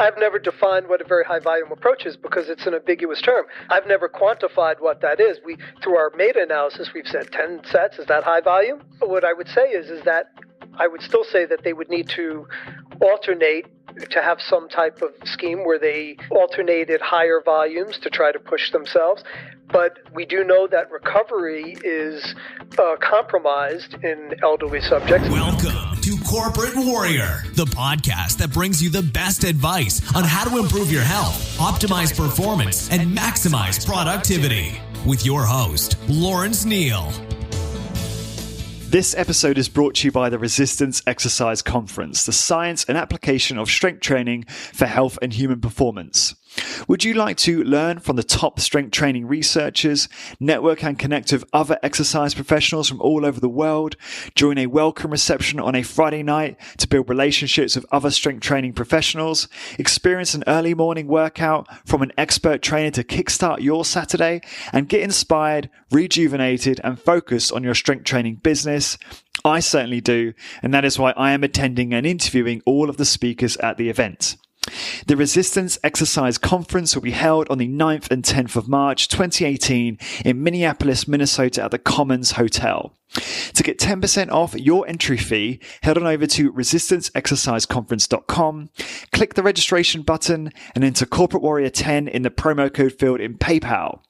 I've never defined what a very high volume approach is because it's an ambiguous term. I've never quantified what that is. Through our meta-analysis, we've said 10 sets. Is that high volume? What I would say is that I would still say that they would need to alternate to have some type of scheme where they alternated higher volumes to try to push themselves. But we do know that recovery is compromised in elderly subjects. Welcome to Corporate Warrior, the podcast that brings you the best advice on how to improve your health, optimize performance, and maximize productivity. With your host, Lawrence Neal. This episode is brought to you by the Resistance Exercise Conference, the science and application of strength training for health and human performance. Would you like to learn from the top strength training researchers, network and connect with other exercise professionals from all over the world, join a welcome reception on a Friday night to build relationships with other strength training professionals, experience an early morning workout from an expert trainer to kickstart your Saturday, and get inspired, rejuvenated, and focused on your strength training business? I certainly do, and that is why I am attending and interviewing all of the speakers at the event. The Resistance Exercise Conference will be held on the 9th and 10th of March 2018 in Minneapolis, Minnesota at the Commons Hotel. To get 10% off your entry fee, head on over to resistanceexerciseconference.com, click the registration button, and enter Corporate Warrior 10 in the promo code field in PayPal.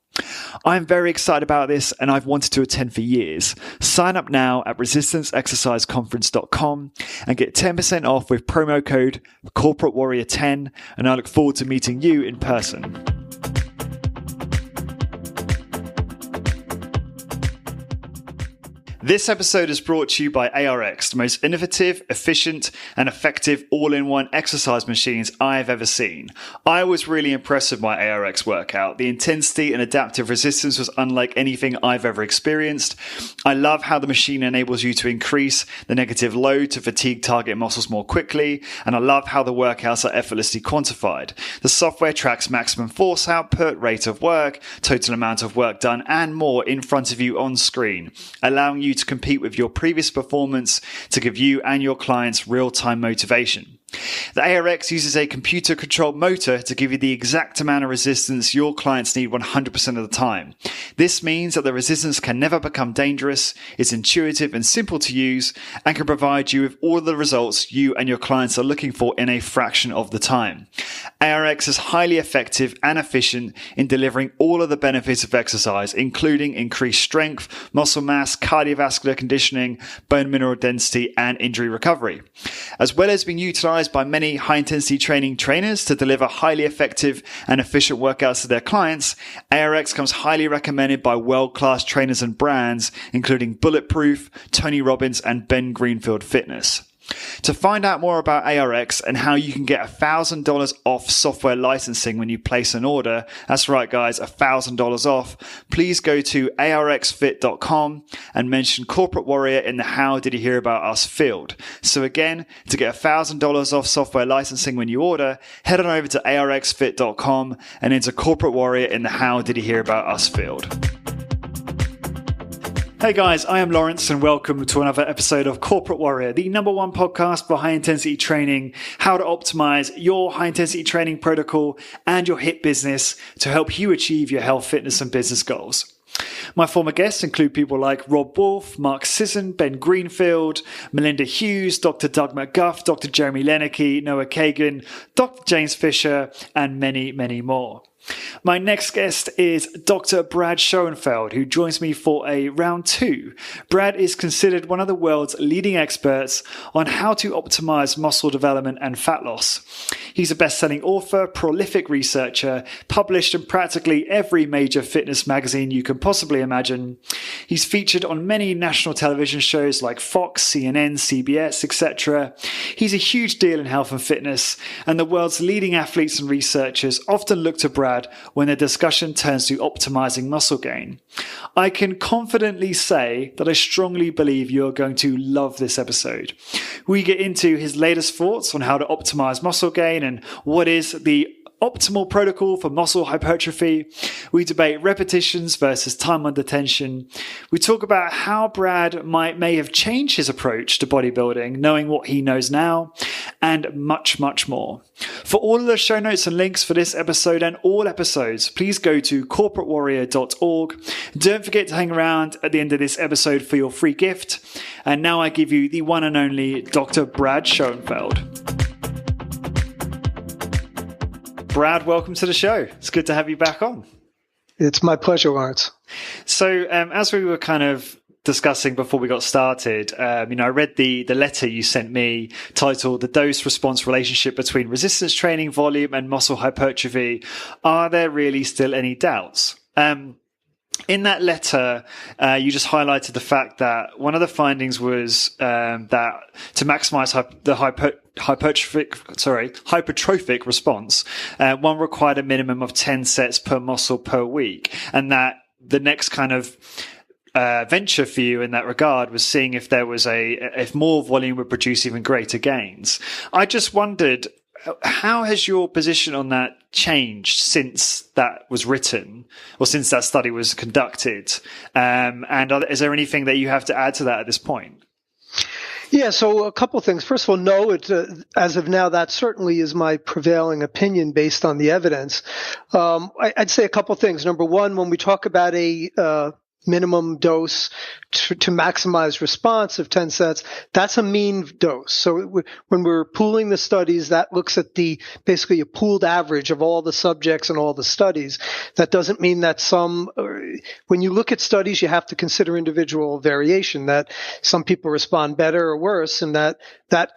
I'm very excited about this and I've wanted to attend for years. Sign up now at resistanceexerciseconference.com and get 10% off with promo code Corporate Warrior 10, and I look forward to meeting you in person. This episode is brought to you by ARX, the most innovative, efficient, and effective all-in-one exercise machines I've ever seen. I was really impressed with my ARX workout. The intensity and adaptive resistance was unlike anything I've ever experienced. I love how the machine enables you to increase the negative load to fatigue target muscles more quickly, and I love how the workouts are effortlessly quantified. The software tracks maximum force output, rate of work, total amount of work done, and more in front of you on screen, allowing you to compete with your previous performance to give you and your clients real-time motivation. The ARX uses a computer-controlled motor to give you the exact amount of resistance your clients need 100% of the time. This means that the resistance can never become dangerous, is intuitive and simple to use, and can provide you with all the results you and your clients are looking for in a fraction of the time. ARX is highly effective and efficient in delivering all of the benefits of exercise, including increased strength, muscle mass, cardiovascular conditioning, bone mineral density, and injury recovery. As well as being utilized by many high-intensity training trainers to deliver highly effective and efficient workouts to their clients, ARX comes highly recommended by world-class trainers and brands, including Bulletproof, Tony Robbins, and Ben Greenfield Fitness. To find out more about ARX and how you can get $1,000 off software licensing when you place an order, that's right guys, $1,000 off, please go to arxfit.com and mention Corporate Warrior in the How Did You Hear About Us field. So again, to get $1,000 off software licensing when you order, head on over to arxfit.com and enter Corporate Warrior in the How Did You Hear About Us field. Hey guys, I am Lawrence and welcome to another episode of Corporate Warrior, the number one podcast for high intensity training, how to optimize your high intensity training protocol and your HIIT business to help you achieve your health, fitness and business goals. My former guests include people like Rob Wolf, Mark Sisson, Ben Greenfield, Melinda Hughes, Dr. Doug McGuff, Dr. Jeremy Lenicky, Noah Kagan, Dr. James Fisher, and many, many more. My next guest is Dr. Brad Schoenfeld, who joins me for a round two. Brad is considered one of the world's leading experts on how to optimize muscle development and fat loss. He's a best-selling author, prolific researcher, published in practically every major fitness magazine you can possibly imagine. He's featured on many national television shows like Fox, CNN, CBS, etc. He's a huge deal in health and fitness, and the world's leading athletes and researchers often look to Brad when the discussion turns to optimizing muscle gain. I can confidently say that I strongly believe you're going to love this episode. We get into his latest thoughts on how to optimize muscle gain and what is the optimal protocol for muscle hypertrophy. We debate repetitions versus time under tension. We talk about how Brad may have changed his approach to bodybuilding, knowing what he knows now, and much, much more. For all of the show notes and links for this episode and all episodes, please go to corporatewarrior.org. Don't forget to hang around at the end of this episode for your free gift. And now I give you the one and only Dr. Brad Schoenfeld. Brad, welcome to the show. It's good to have you back on. It's my pleasure, Lawrence. So as we were kind of discussing before we got started, I read the letter you sent me titled The Dose-Response Relationship Between Resistance Training Volume and Muscle Hypertrophy. Are there really still any doubts? In that letter, you just highlighted the fact that one of the findings was that to maximize the hypertrophic response, one required a minimum of 10 sets per muscle per week, and that the next kind of venture for you in that regard was seeing if there was if more volume would produce even greater gains. I just wondered, how has your position on that changed since that was written or since that study was conducted? Is there anything that you have to add to that at this point? Yeah, so a couple of things. First of all, no, as of now, that certainly is my prevailing opinion based on the evidence. I'd say a couple of things. Number one, when we talk about a minimum dose to maximize response of 10 sets, that's a mean dose. So when we're pooling the studies, that looks at basically a pooled average of all the subjects and all the studies. That doesn't mean that when you look at studies, you have to consider individual variation, that some people respond better or worse, and that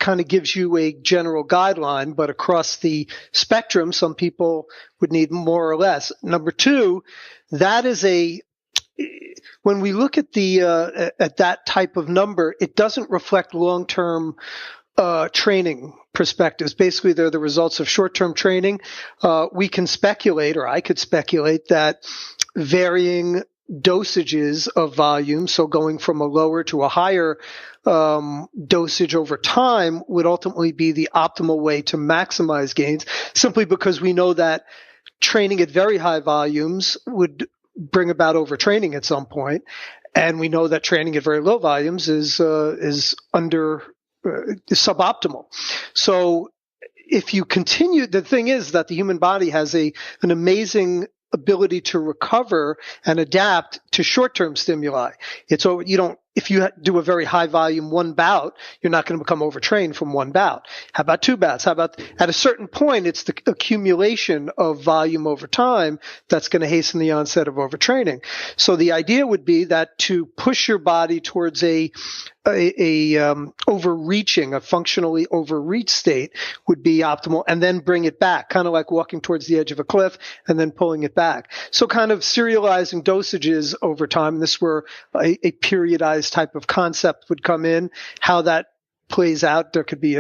kind of gives you a general guideline, but across the spectrum, some people would need more or less. Number two, that is when we look at at that type of number, it doesn't reflect long-term training perspectives. Basically, they're the results of short-term training. We can speculate, or I could speculate, that varying dosages of volume, so going from a lower to a higher dosage over time, would ultimately be the optimal way to maximize gains, simply because we know that training at very high volumes would bring about overtraining at some point, and we know that training at very low volumes is suboptimal. So if you continue, the thing is that the human body has an amazing ability to recover and adapt to short-term stimuli. If you do a very high volume one bout, you're not going to become overtrained from one bout. How about two bouts? How about at a certain point, it's the accumulation of volume over time that's going to hasten the onset of overtraining. So the idea would be that to push your body towards a functionally overreach state would be optimal, and then bring it back, kind of like walking towards the edge of a cliff and then pulling it back. So kind of serializing dosages over time. This is where a periodized type of concept would come in. How that plays out, there could be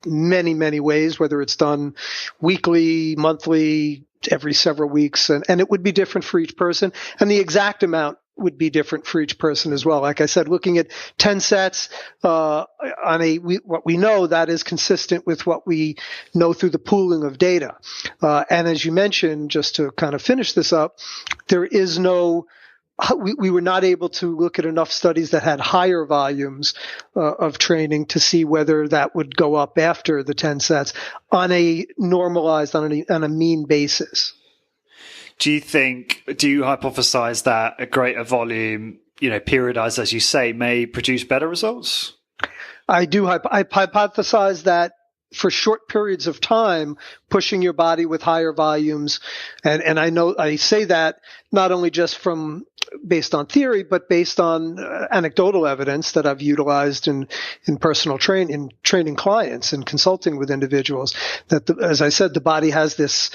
many, many ways, whether it's done weekly, monthly, every several weeks, and it would be different for each person, and the exact amount would be different for each person as well. Like I said, looking at 10 sets what we know, that is consistent with what we know through the pooling of data. And as you mentioned, just to kind of finish this up, there is we were not able to look at enough studies that had higher volumes of training to see whether that would go up after the 10 sets on a normalized, on a mean basis. Do you hypothesize that a greater volume, periodized, as you say, may produce better results? I do. I hypothesize that for short periods of time, pushing your body with higher volumes, and I say that not only just based on theory, but based on anecdotal evidence that I've utilized in personal training clients and consulting with individuals, that as I said, the body has this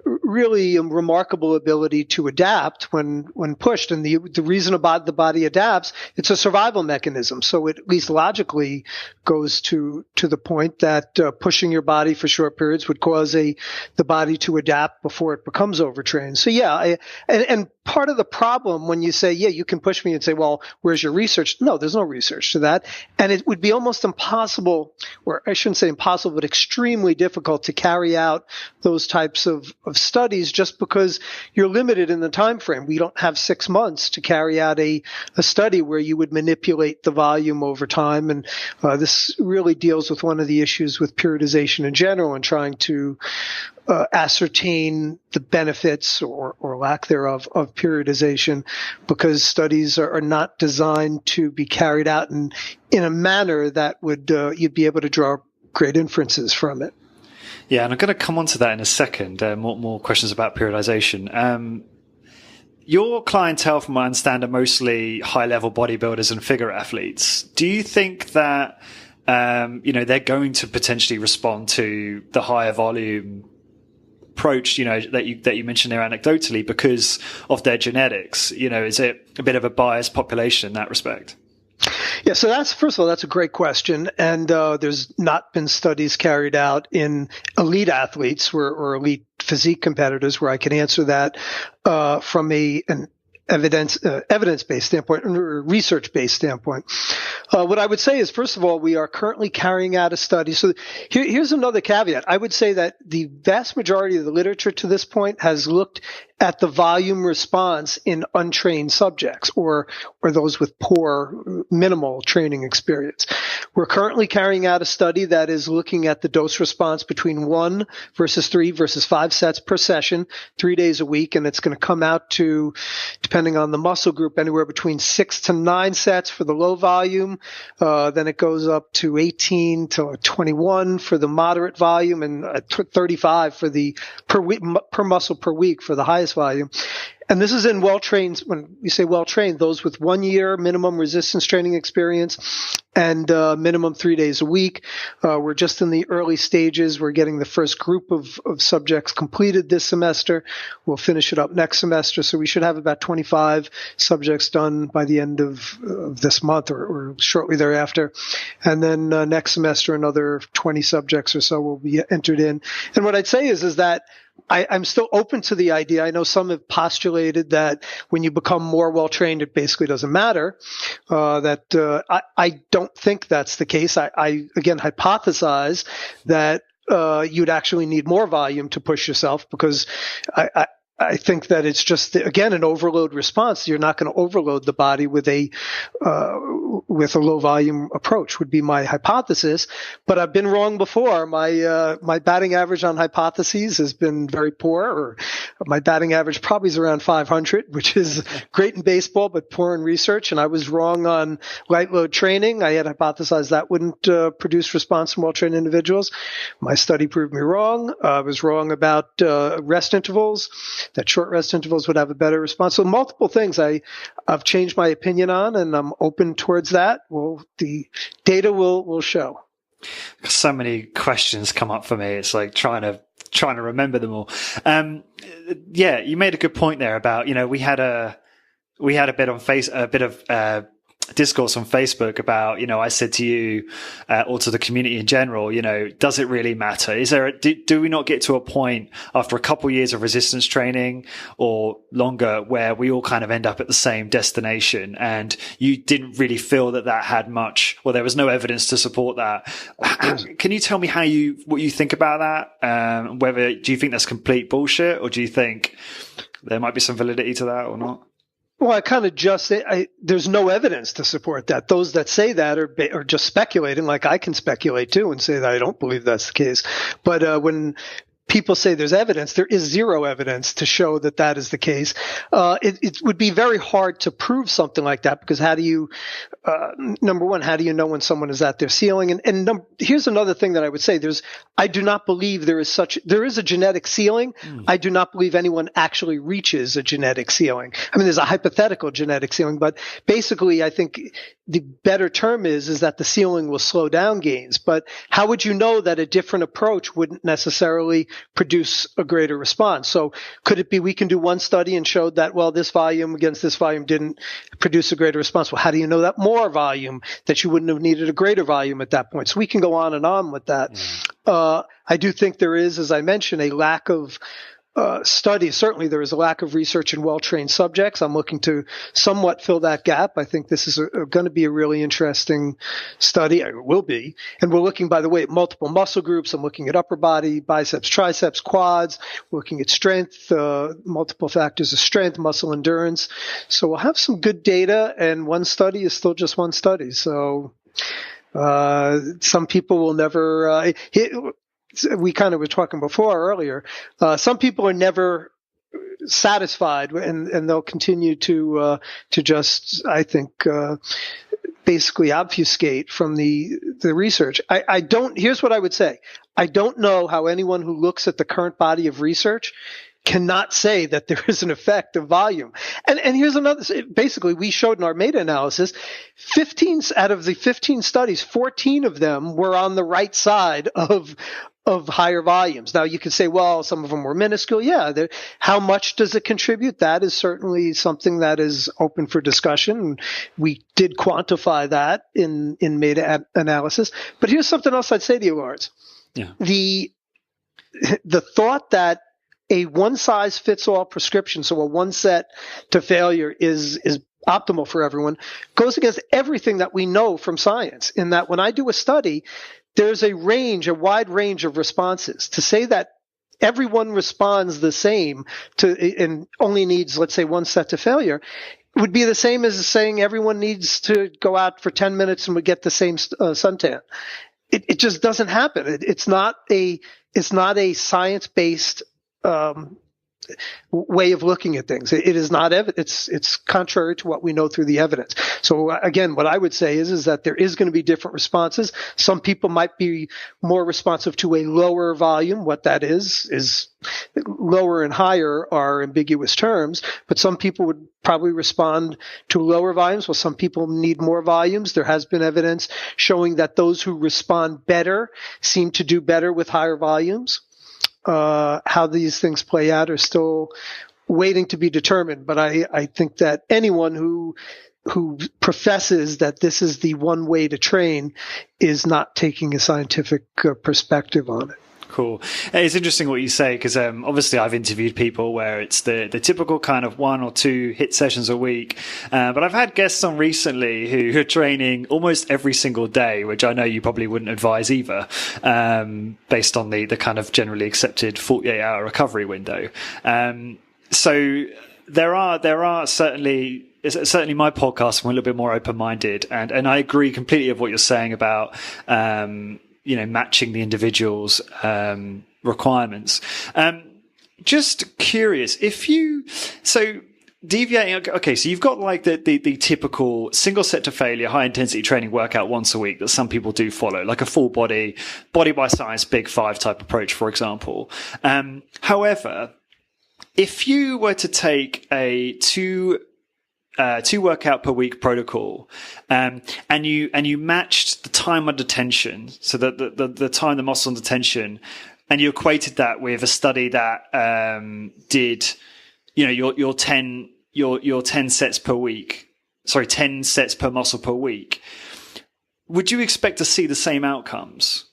really remarkable ability to adapt when pushed. And the reason about the body adapts, it's a survival mechanism. So it at least logically goes to the point that pushing your body for short periods would cause the body to adapt before it becomes overtrained. So yeah, and part of the problem when when you say, yeah, you can push me and say, well, where's your research? No, there's no research to that. And it would be almost impossible, or I shouldn't say impossible, but extremely difficult to carry out those types of studies just because you're limited in the time frame. We don't have 6 months to carry out a study where you would manipulate the volume over time. And this really deals with one of the issues with periodization in general and trying to ascertain the benefits or lack thereof of periodization, because studies are not designed to be carried out in a manner that would you'd be able to draw great inferences from it. Yeah, and I'm going to come on to that in a second. More questions about periodization. Your clientele, from what I understand, are mostly high-level bodybuilders and figure athletes. Do you think that they're going to potentially respond to the higher volume approach, that you mentioned there anecdotally because of their genetics? Is it a bit of a biased population in that respect? Yeah, so first of all, that's a great question. And there's not been studies carried out in elite athletes or elite physique competitors where I can answer that from an evidence-based standpoint or research-based standpoint. What I would say is, first of all, we are currently carrying out a study. So here's another caveat. I would say that the vast majority of the literature to this point has looked at the volume response in untrained subjects or those with poor, minimal training experience. We're currently carrying out a study that is looking at the dose response between 1 versus 3 versus 5 sets per session, 3 days a week, and it's going to come out to, depending on the muscle group, anywhere between 6 to 9 sets for the low volume. Then it goes up to 18 to 21 for the moderate volume and 35 for the per muscle per week for the highest volume. And this is in well-trained, when we say well-trained, those with 1 year minimum resistance training experience and minimum 3 days a week. We're just in the early stages. We're getting the first group of subjects completed this semester. We'll finish it up next semester. So we should have about 25 subjects done by the end of this month or shortly thereafter. And then next semester, another 20 subjects or so will be entered in. And what I'd say is that I'm still open to the idea. I know some have postulated that when you become more well-trained, it basically doesn't matter. I don't think that's the case. I again hypothesize that you'd actually need more volume to push yourself, because I think that it's just, again, an overload response. You're not going to overload the body with a low volume approach would be my hypothesis. But I've been wrong before. My batting average on hypotheses has been very poor, or my batting average probably is around 500, which is great in baseball, but poor in research. And I was wrong on light load training. I had hypothesized that wouldn't produce response in well-trained individuals. My study proved me wrong. I was wrong about rest intervals, that short rest intervals would have a better response. So multiple things I've changed my opinion on, and I'm open towards that. Well, the data will show. So many questions come up for me. It's like trying to remember them all. Yeah, you made a good point there about, we had a bit of discourse on Facebook about, I said to you, or to the community in general, does it really matter? Is there do we not get to a point after a couple of years of resistance training or longer where we all kind of end up at the same destination, and you didn't really feel that had much, or there was no evidence to support that? Can you tell me what you think about that? Do you think that's complete bullshit, or do you think there might be some validity to that or not? Well, I kind of just say there's no evidence to support that. Those that say that are just speculating, like I can speculate too and say that I don't believe that's the case. But when people say there's evidence, there is zero evidence to show that is the case. It would be very hard to prove something like that, because how do you, number one, how do you know when someone is at their ceiling? And here's another thing that I would say. I do not believe there is a genetic ceiling. I do not believe anyone actually reaches a genetic ceiling. I mean, there's a hypothetical genetic ceiling, but basically I think the better term is that the ceiling will slow down gains. But how would you know that a different approach wouldn't necessarily produce a greater response? So could it be we can do one study and showed that, well, this volume against this volume didn't produce a greater response? Well, how do you know that more volume, that you wouldn't have needed a greater volume at that point? So we can go on and on with that. I do think there is, as I mentioned, a lack of studies. Certainly, there is a lack of research in well-trained subjects. I'm looking to somewhat fill that gap. I think this is going to be a really interesting study. It will be. And we're looking, by the way, at multiple muscle groups. I'm looking at upper body, biceps, triceps, quads. We're looking at strength, multiple factors of strength, muscle endurance. So we'll have some good data, and one study is still just one study. So some people will never we kind of were talking before earlier. Some people are never satisfied, and they'll continue to just, I think, basically obfuscate from the research. I don't. Here's what I would say. I don't know how anyone who looks at the current body of research cannot say that there is an effect of volume. And here's another, basically we showed in our meta-analysis, 15 out of the 15 studies, 14 of them were on the right side of higher volumes. Now you could say, well, some of them were minuscule. Yeah. How much does it contribute? That is certainly something that is open for discussion. We did quantify that in meta-analysis. But here's something else I'd say to you, Lawrence. Yeah. The thought that a one-size-fits-all prescription, so a one set to failure is optimal for everyone, goes against everything that we know from science, in that when I do a study, there's a wide range of responses. To say that everyone responds the same and only needs, let's say, one set to failure would be the same as saying everyone needs to go out for 10 minutes and would get the same suntan. It just doesn't happen. It's not a science-based way of looking at things. It is not it's contrary to what we know through the evidence. So again, what I would say is that there is going to be different responses. Some people might be more responsive to a lower volume. What that is lower and higher are ambiguous terms, but some people would probably respond to lower volumes, while some people need more volumes. There has been evidence showing that those who respond better seem to do better with higher volumes. How these things play out are still waiting to be determined. But I think that anyone who professes that this is the one way to train is not taking a scientific perspective on it. Cool. It's interesting what you say, because obviously I've interviewed people where it's the typical kind of 1 or 2 HIIT sessions a week. But I've had guests on recently who are training almost every single day, which I know you probably wouldn't advise either, based on the kind of generally accepted 48-hour recovery window. So there are certainly my podcast, I'm a little bit more open-minded, and I agree completely of what you're saying about matching the individual's requirements. Just curious, deviating, okay, so you've got like the typical single set to failure, high intensity training workout once a week that some people do follow, like a full body by science, big 5 type approach, for example. However, if you were to take a two workout per week protocol, and you matched the time under tension, so the time the muscle under tension, and you equated that with a study that did, your 10 sets per week, 10 sets per muscle per week, would you expect to see the same outcomes?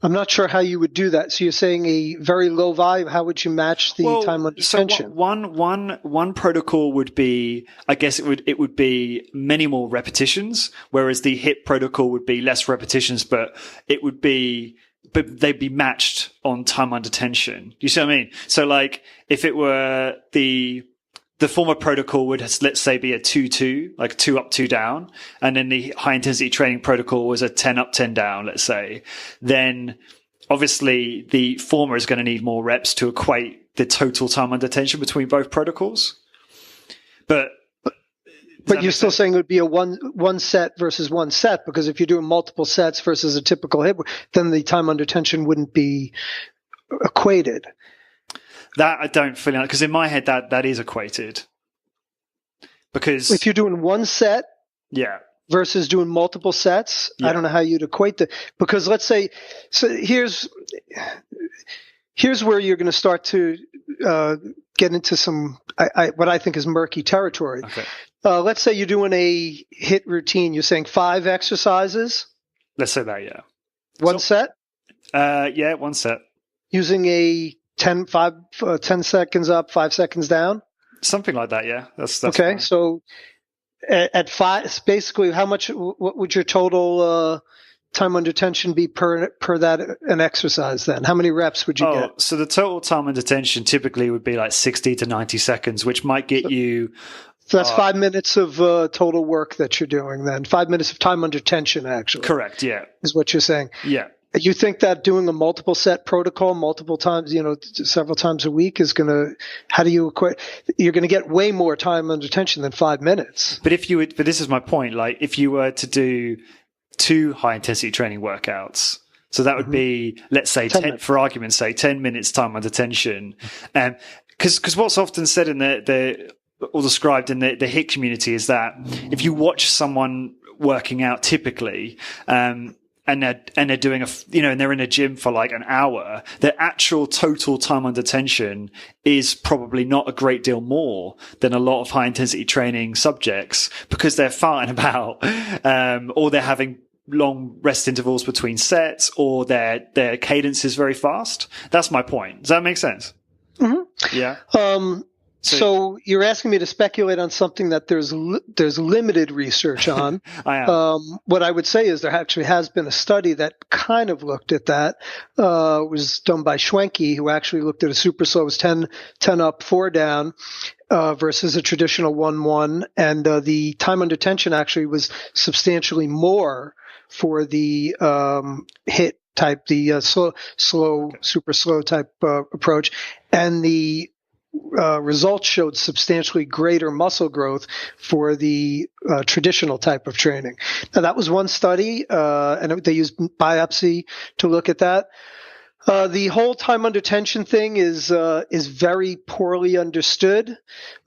I'm not sure how you would do that. So you're saying a very low volume. How would you match the time under tension? So one protocol would be, I guess it would be many more repetitions, whereas the HIIT protocol would be less repetitions, but they'd be matched on time under tension. You see what I mean? So like if it were the former protocol would, let's say, be a 2-2, like 2 up, 2 down. And then the high intensity training protocol was a 10 up, 10 down, let's say. Then obviously the former is going to need more reps to equate the total time under tension between both protocols. But you're still saying it would be a one set versus one set, because if you're doing multiple sets versus a typical HIIT, then the time under tension wouldn't be equated. That I don't fully know, because in my head that is equated. Because if you're doing one set, versus doing multiple sets, I don't know how you'd equate that. Because let's say, so here's where you're going to start to get into some what I think is murky territory. Okay. Let's say you're doing a HIIT routine. You're saying 5 exercises. Let's say that, yeah. One set. One set. Using a 10 seconds up, 5 seconds down. Something like that. Yeah. That's okay. Fine. So at 5, basically, what would your total time under tension be per that an exercise then? How many reps would you get? So the total time under tension typically would be like 60 to 90 seconds, which might get you. So that's 5 minutes of total work that you're doing then. 5 minutes of time under tension, actually. Correct, yeah. Is what you're saying. Yeah. You think that doing a multiple set protocol multiple times, several times a week is going to, how do you equate? You're going to get way more time under tension than 5 minutes. But but this is my point, like if you were to do 2 high intensity training workouts, so that would be, let's say, 10 for argument's sake, 10 minutes time under tension. Because what's often said in or described in the HIIT community is that if you watch someone working out typically, and they're doing and they're in a gym for like an hour, their actual total time under tension is probably not a great deal more than a lot of high intensity training subjects, because they're farting about, or they're having long rest intervals between sets, or their cadence is very fast. That's my point. Does that make sense? Mm-hmm. Yeah. So you're asking me to speculate on something that there's limited research on. I am. What I would say is there actually has been a study that kind of looked at that. It was done by Schoenfeld, who actually looked at a super slow, it was 10 up, 4 down, versus a traditional 1-1. And the time under tension actually was substantially more for the HIIT type, the super slow type approach. And the results showed substantially greater muscle growth for the traditional type of training. Now, that was one study, and they used biopsy to look at that. The whole time under tension thing is very poorly understood.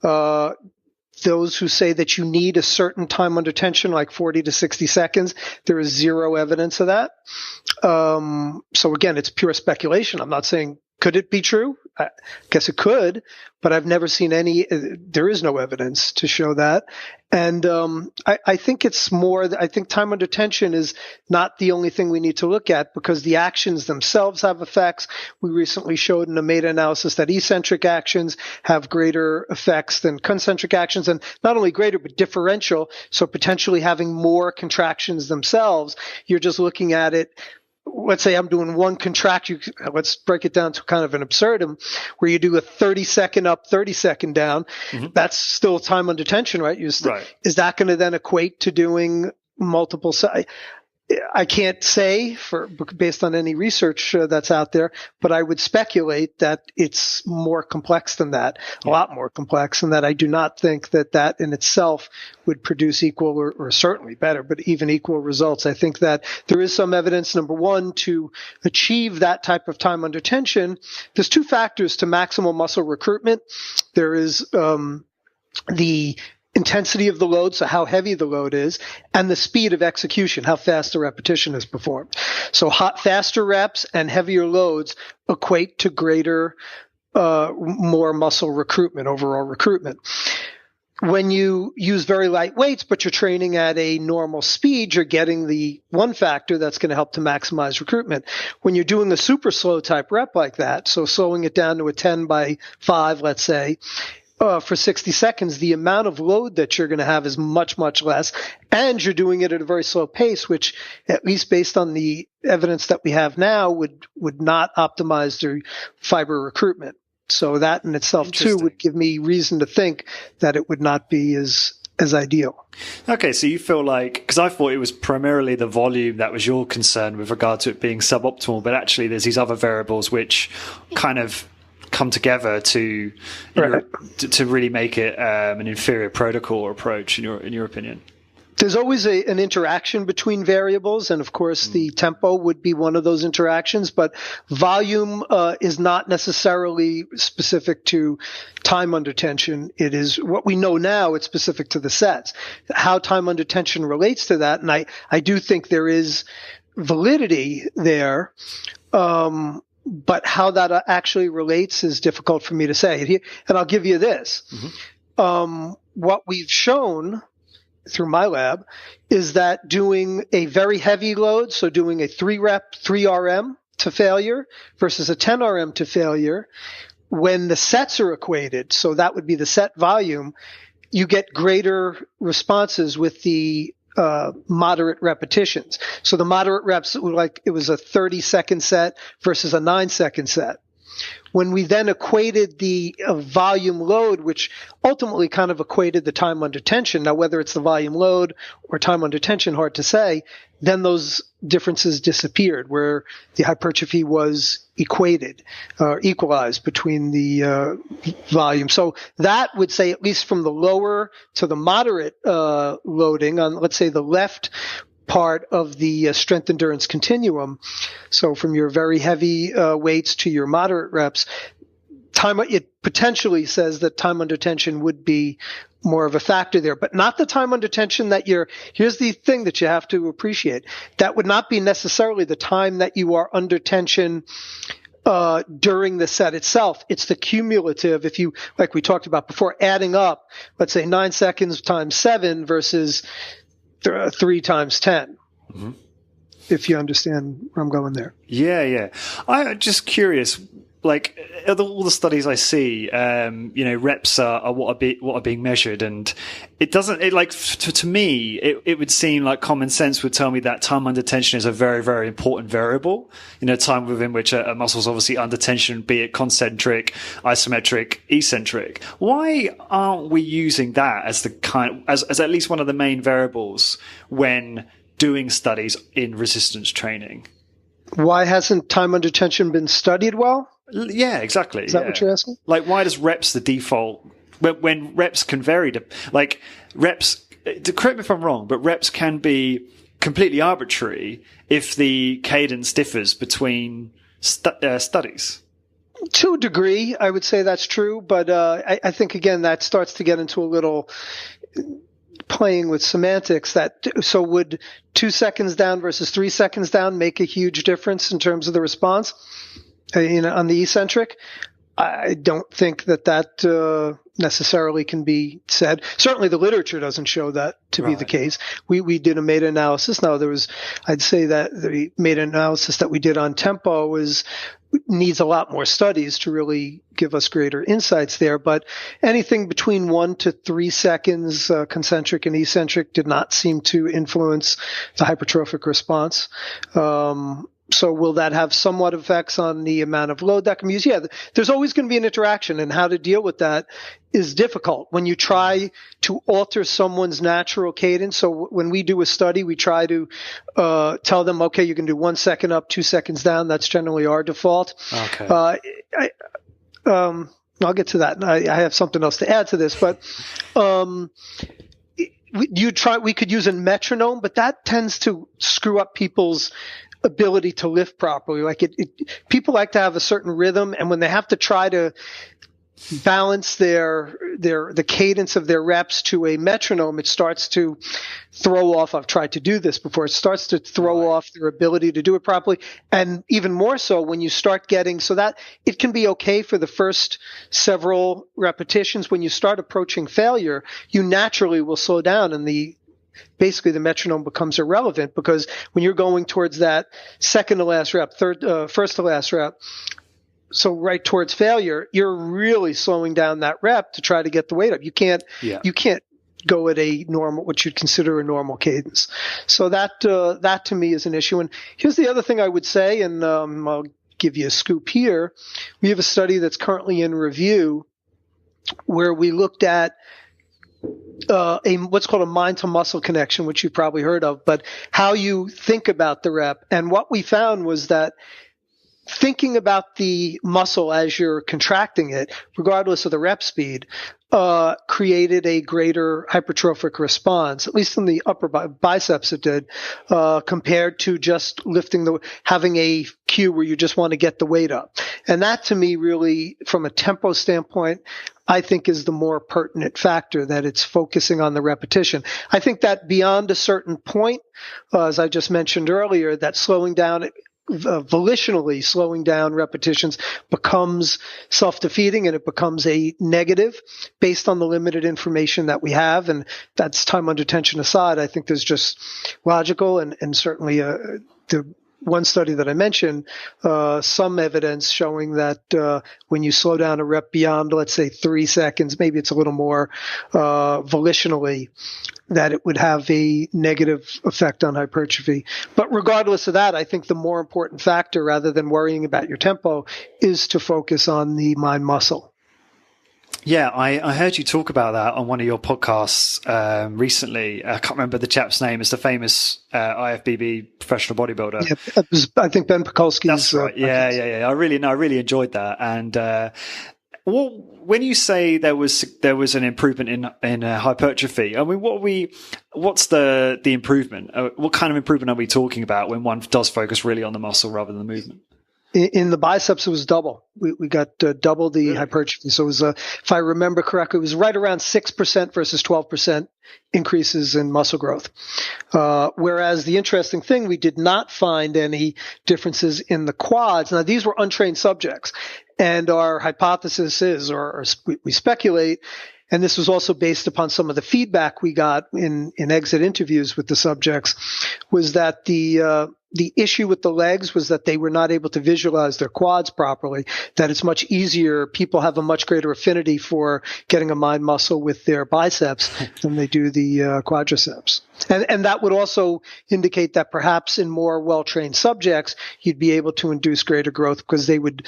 Those who say that you need a certain time under tension, like 40 to 60 seconds, there is zero evidence of that. So again, it's pure speculation. I'm not saying, could it be true? I guess it could, but I've never seen there is no evidence to show that. And I think it's more, I think time under tension is not the only thing we need to look at, because the actions themselves have effects. We recently showed in a meta-analysis that eccentric actions have greater effects than concentric actions, and not only greater, but differential. So potentially having more contractions themselves, you're just looking at it. Let's say I'm doing one contraction. Let's break it down to kind of an absurdum, where you do a 30-second up, 30-second down. Mm-hmm. That's still time under tension, right? Right. Is that going to then equate to doing multiple? I can't say based on any research that's out there, but I would speculate that it's more complex than that, a lot more complex, and that I do not think that in itself would produce equal or certainly better, but even equal results. I think that there is some evidence, number one, to achieve that type of time under tension. There's 2 factors to maximal muscle recruitment. There is the intensity of the load, so how heavy the load is, and the speed of execution, how fast the repetition is performed. So faster reps and heavier loads equate to greater, more muscle recruitment, overall recruitment. When you use very light weights, but you're training at a normal speed, you're getting the one factor that's going to help to maximize recruitment. When you're doing a super slow type rep like that, so slowing it down to a 10 by 5, let's say, for 60 seconds, the amount of load that you're going to have is much, much less. And you're doing it at a very slow pace, which, at least based on the evidence that we have now, would not optimize the fiber recruitment. So that in itself, too, would give me reason to think that it would not be as ideal. Okay, so you feel like, because I thought it was primarily the volume that was your concern with regard to it being suboptimal, but actually there's these other variables which kind of come together to really make it an inferior protocol or approach in your opinion. There's always an interaction between variables, and of course the tempo would be one of those interactions, but volume is not necessarily specific to time under tension. It is what we know now, it's specific to the sets. How time under tension relates to that, and I do think there is validity there, but how that actually relates is difficult for me to say. And I'll give you this. Mm-hmm. What we've shown through my lab is that doing a very heavy load, so doing a 3 rep, 3 RM, to failure versus a 10 RM to failure, when the sets are equated, so that would be the set volume, you get greater responses with the moderate repetitions. So the moderate reps, like it was a 30-second set versus a 9-second set. When we then equated the volume load, which ultimately kind of equated the time under tension, now whether it's the volume load or time under tension, hard to say, then those differences disappeared where the hypertrophy was equated or equalized between the volume. So that would say, at least from the lower to the moderate loading on, let's say, the left part of the strength endurance continuum. So from your very heavy weights to your moderate reps, it potentially says that time under tension would be more of a factor there, but not the time under tension that here's the thing that you have to appreciate. That would not be necessarily the time that you are under tension during the set itself. It's the cumulative, if you, like we talked about before, adding up, let's say 9 seconds times 7 versus 3 times 10. Mm-hmm. If you understand where I'm going there. Yeah. I'm just curious, like all the studies I see, reps are what are being measured, and it doesn't. To me, it would seem like common sense would tell me that time under tension is a very, very important variable. Time within which a muscle is obviously under tension, be it concentric, isometric, eccentric. Why aren't we using that as as at least one of the main variables when doing studies in resistance training? Why hasn't time under tension been studied well? Yeah, exactly. Is that what you're asking? Like, why does reps the default when reps can vary? Reps, correct me if I'm wrong, but reps can be completely arbitrary if the cadence differs between studies. To a degree, I would say that's true, but I think, again, that starts to get into a little playing with semantics. So would 2 seconds down versus 3 seconds down make a huge difference in terms of the response? On the eccentric, I don't think that necessarily can be said. Certainly the literature doesn't show that to be the case. We did a meta-analysis. Now I'd say that the meta-analysis that we did on tempo needs a lot more studies to really give us greater insights there. But anything between 1 to 3 seconds, concentric and eccentric, did not seem to influence the hypertrophic response. So will that have somewhat effects on the amount of load that can be used? Yeah, there's always going to be an interaction, and how to deal with that is difficult. When you try to alter someone's natural cadence, so when we do a study, we try to tell them, okay, you can do 1 second up, 2 seconds down. That's generally our default. Okay. I'll get to that. I have something else to add to this, but we could use a metronome, but that tends to screw up people's ability to lift properly. People like to have a certain rhythm, and when they have to try to balance the cadence of their reps to a metronome, it starts to throw off. I've tried to do this before. It starts to throw off their ability to do it properly. And even more so when you start getting, so that it can be okay for the first several repetitions. When you start approaching failure, you naturally will slow down, and basically the metronome becomes irrelevant, because when you're going towards that second to last rep, first to last rep, so right towards failure, you're really slowing down that rep to try to get the weight up. You can't go at a normal, what you'd consider a normal cadence. So that to me is an issue. And here's the other thing I would say, and I'll give you a scoop here. We have a study that's currently in review where we looked at what's called a mind to muscle connection, which you've probably heard of, but how you think about the rep. And what we found was that thinking about the muscle as you're contracting it, regardless of the rep speed, created a greater hypertrophic response, at least in the upper biceps it did, compared to just having a cue where you just want to get the weight up. And that, to me, really, from a tempo standpoint, I think is the more pertinent factor, that it's focusing on the repetition. I think that beyond a certain point, as I just mentioned earlier, that slowing down, volitionally slowing down repetitions becomes self-defeating, and it becomes a negative based on the limited information that we have. And that's time under tension aside. I think there's just logical and certainly the one study that I mentioned, some evidence showing that when you slow down a rep beyond, let's say, 3 seconds, maybe it's a little more volitionally, that it would have a negative effect on hypertrophy. But regardless of that, I think the more important factor, rather than worrying about your tempo, is to focus on the mind muscle. Yeah, I heard you talk about that on one of your podcasts recently. I can't remember the chap's name. It's the famous IFBB professional bodybuilder. Yeah, it was, I think, Ben Pekulski's. That's right. Yeah. I really enjoyed that. And when you say there was an improvement in hypertrophy, I mean, what's the improvement? What kind of improvement are we talking about when one does focus really on the muscle rather than the movement? In the biceps, it was double. We got double the hypertrophy. So it was, if I remember correctly, it was right around 6% versus 12% increases in muscle growth. Whereas the interesting thing, we did not find any differences in the quads. Now, these were untrained subjects, and our hypothesis is, or we speculate, and this was also based upon some of the feedback we got in exit interviews with the subjects, was that the issue with the legs was that they were not able to visualize their quads properly, that it's much easier. People have a much greater affinity for getting a mind muscle with their biceps than they do the quadriceps. And that would also indicate that perhaps in more well-trained subjects, you'd be able to induce greater growth because they would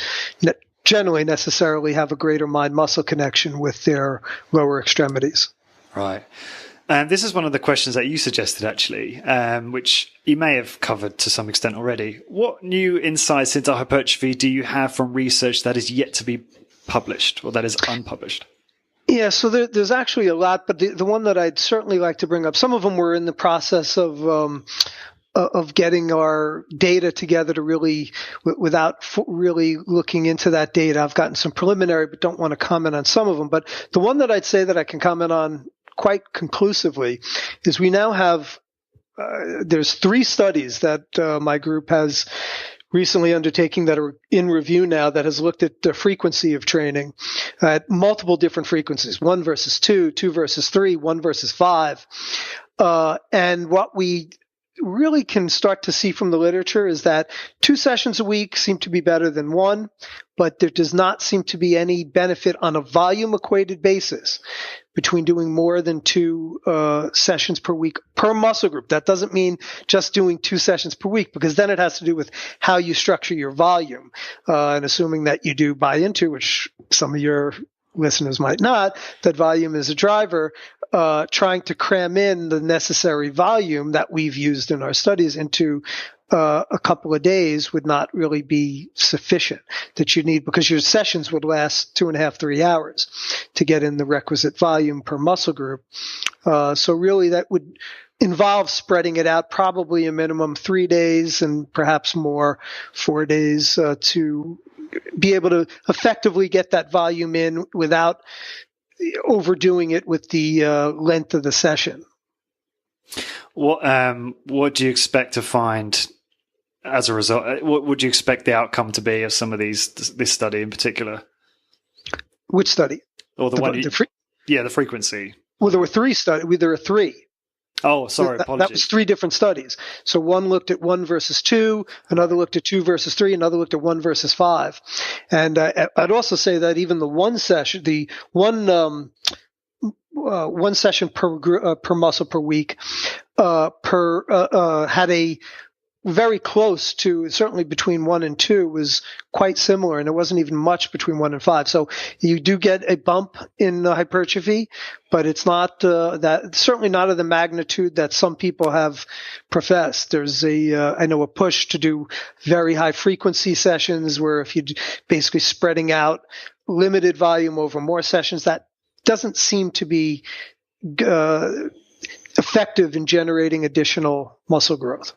generally necessarily have a greater mind-muscle connection with their lower extremities. Right. And this is one of the questions that you suggested, actually, which you may have covered to some extent already. What new insights into hypertrophy do you have from research that is yet to be published or that is unpublished? Yeah, so there's actually a lot, but the one that I'd certainly like to bring up, some of them were in the process of getting our data together to really, without really looking into that data. I've gotten some preliminary, but don't want to comment on some of them. But the one that I'd say that I can comment on quite conclusively is we now have, there's 3 studies that my group has recently undertaking that are in review now that has looked at the frequency of training at multiple different frequencies, 1 versus 2, 2 versus 3, 1 versus 5. And what we really can start to see from the literature is that 2 sessions a week seem to be better than 1, but there does not seem to be any benefit on a volume equated basis between doing more than 2 sessions per week per muscle group. That doesn't mean just doing 2 sessions per week, because then it has to do with how you structure your volume. And assuming that you do buy into, which some of your listeners might not, that volume is a driver, trying to cram in the necessary volume that we've used in our studies into a couple of days would not really be sufficient, that you need, because your sessions would last 2.5, 3 hours to get in the requisite volume per muscle group. So really that would involve spreading it out, probably a minimum 3 days and perhaps more 4 days to be able to effectively get that volume in without overdoing it with the length of the session. What do you expect to find as a result? What would you expect the outcome to be of some of this study in particular? Which study? Or the frequency. Well, there were 3 studies. There were 3. Oh, sorry, apologies. That was 3 different studies. So one looked at 1 versus 2, another looked at 2 versus 3, another looked at 1 versus 5. And I'd also say that even the one session, one session per muscle per week, had a very close to, certainly between 1 and 2 was quite similar, and it wasn't even much between 1 and 5. So you do get a bump in hypertrophy, but it's not certainly not of the magnitude that some people have professed. There's I know a push to do very high frequency sessions where if you're basically spreading out limited volume over more sessions, that doesn't seem to be effective in generating additional muscle growth.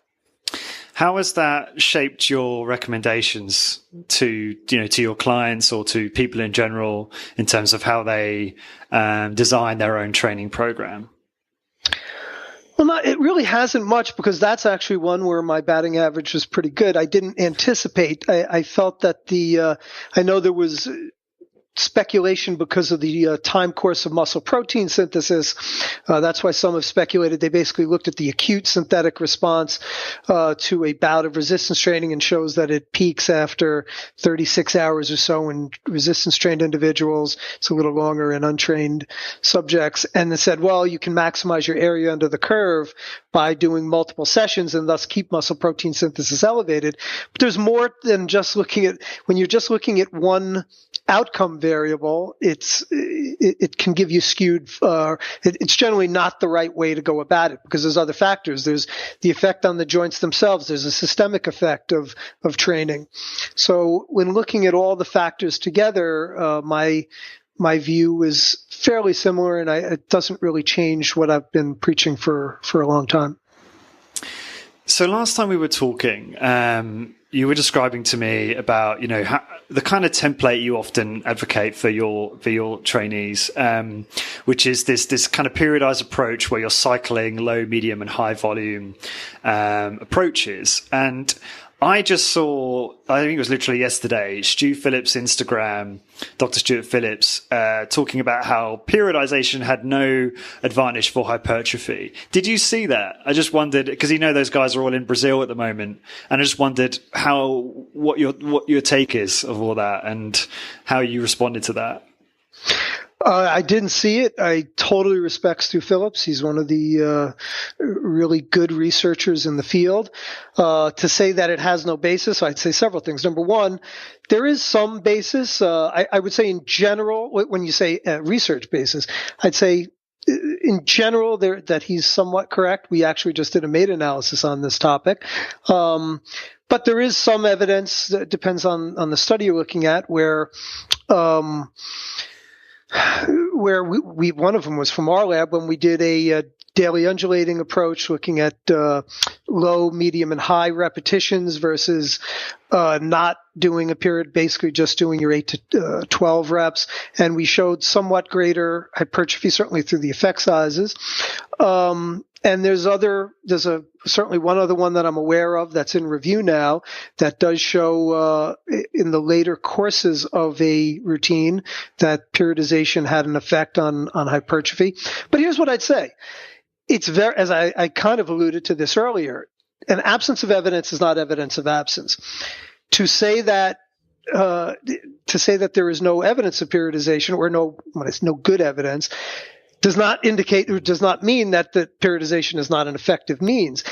How has that shaped your recommendations to your clients or to people in general in terms of how they design their own training program? Well, it really hasn't much, because that's actually one where my batting average was pretty good. I didn't anticipate. I felt that I know there was speculation because of the time course of muscle protein synthesis. That's why some have speculated they basically looked at the acute synthetic response to a bout of resistance training and shows that it peaks after 36 hours or so in resistance trained individuals. It's a little longer in untrained subjects. And they said, well, you can maximize your area under the curve by doing multiple sessions and thus keep muscle protein synthesis elevated. But there's more than just looking at, when you're just looking at one outcome variable, it can give you skewed, it's generally not the right way to go about it because there's other factors. There's the effect on the joints themselves. There's a systemic effect of training. So when looking at all the factors together, my view is fairly similar, and it doesn't really change what I've been preaching for a long time. So last time we were talking, you were describing to me about, the kind of template you often advocate for your trainees, which is this kind of periodized approach where you're cycling low, medium, and high volume approaches. And I just saw, I think it was literally yesterday, Stu Phillips' Instagram, Dr. Stuart Phillips, talking about how periodization had no advantage for hypertrophy. Did you see that? I just wondered, because those guys are all in Brazil at the moment, and I just wondered what your take is of all that and how you responded to that. I didn't see it. I totally respect Stu Phillips. He's one of the really good researchers in the field. To say that it has no basis, I'd say several things. Number one, there is some basis. I would say in general, when you say research basis, I'd say in general that he's somewhat correct. We actually just did a meta-analysis on this topic. But there is some evidence that depends on the study you're looking at where we one of them was from our lab when we did a daily undulating approach looking at low, medium, and high repetitions versus not doing a period, basically just doing your 8 to 12 reps. And we showed somewhat greater hypertrophy, certainly through the effect sizes. And there's certainly one other one that I'm aware of that's in review now that does show in the later courses of a routine that periodization had an effect on hypertrophy. But here's what I'd say. It's very, as I kind of alluded to this earlier, an absence of evidence is not evidence of absence. To say that there is no evidence of periodization or no good evidence does not indicate or does not mean that the periodization is not an effective means.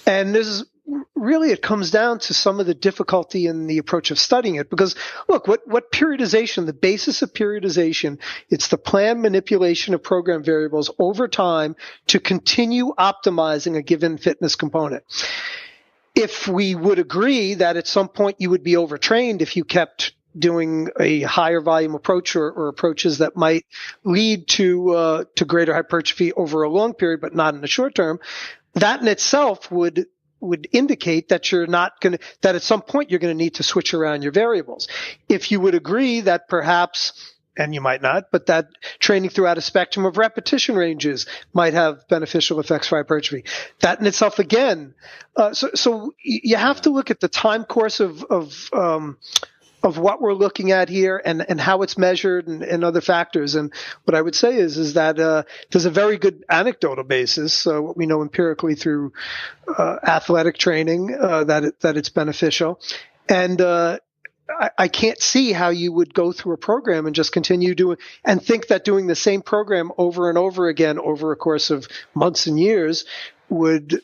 And it comes down to some of the difficulty in the approach of studying it. Because look, what periodization, the basis of periodization, it's the planned manipulation of program variables over time to continue optimizing a given fitness component. If we would agree that at some point you would be overtrained if you kept doing a higher volume approach or approaches that might lead to greater hypertrophy over a long period, but not in the short term, that in itself would indicate that that at some point you're going to need to switch around your variables. If you would agree that perhaps, and you might not, but that training throughout a spectrum of repetition ranges might have beneficial effects for hypertrophy. That in itself, again, so you have to look at the time course of what we're looking at here and how it's measured and other factors. And what I would say is that there's a very good anecdotal basis, what we know empirically through athletic training, that it's beneficial. And I can't see how you would go through a program and just continue doing and think that doing the same program over and over again over a course of months and years would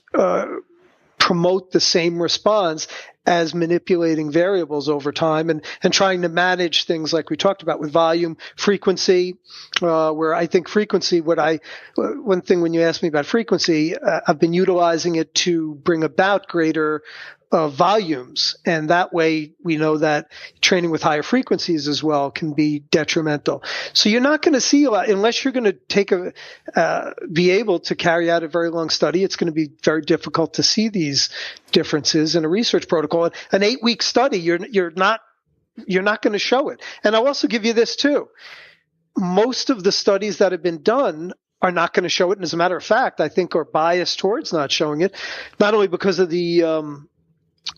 promote the same response as manipulating variables over time and trying to manage things like we talked about with volume, frequency, where I think frequency, one thing when you ask me about frequency, I've been utilizing it to bring about greater volumes. And that way we know that training with higher frequencies as well can be detrimental. So you're not going to see a lot unless you're going to be able to carry out a very long study. It's going to be very difficult to see these differences in a research protocol. An 8-week study, you're not going to show it. And I'll also give you this too. Most of the studies that have been done are not going to show it. And as a matter of fact, I think are biased towards not showing it, not only because of the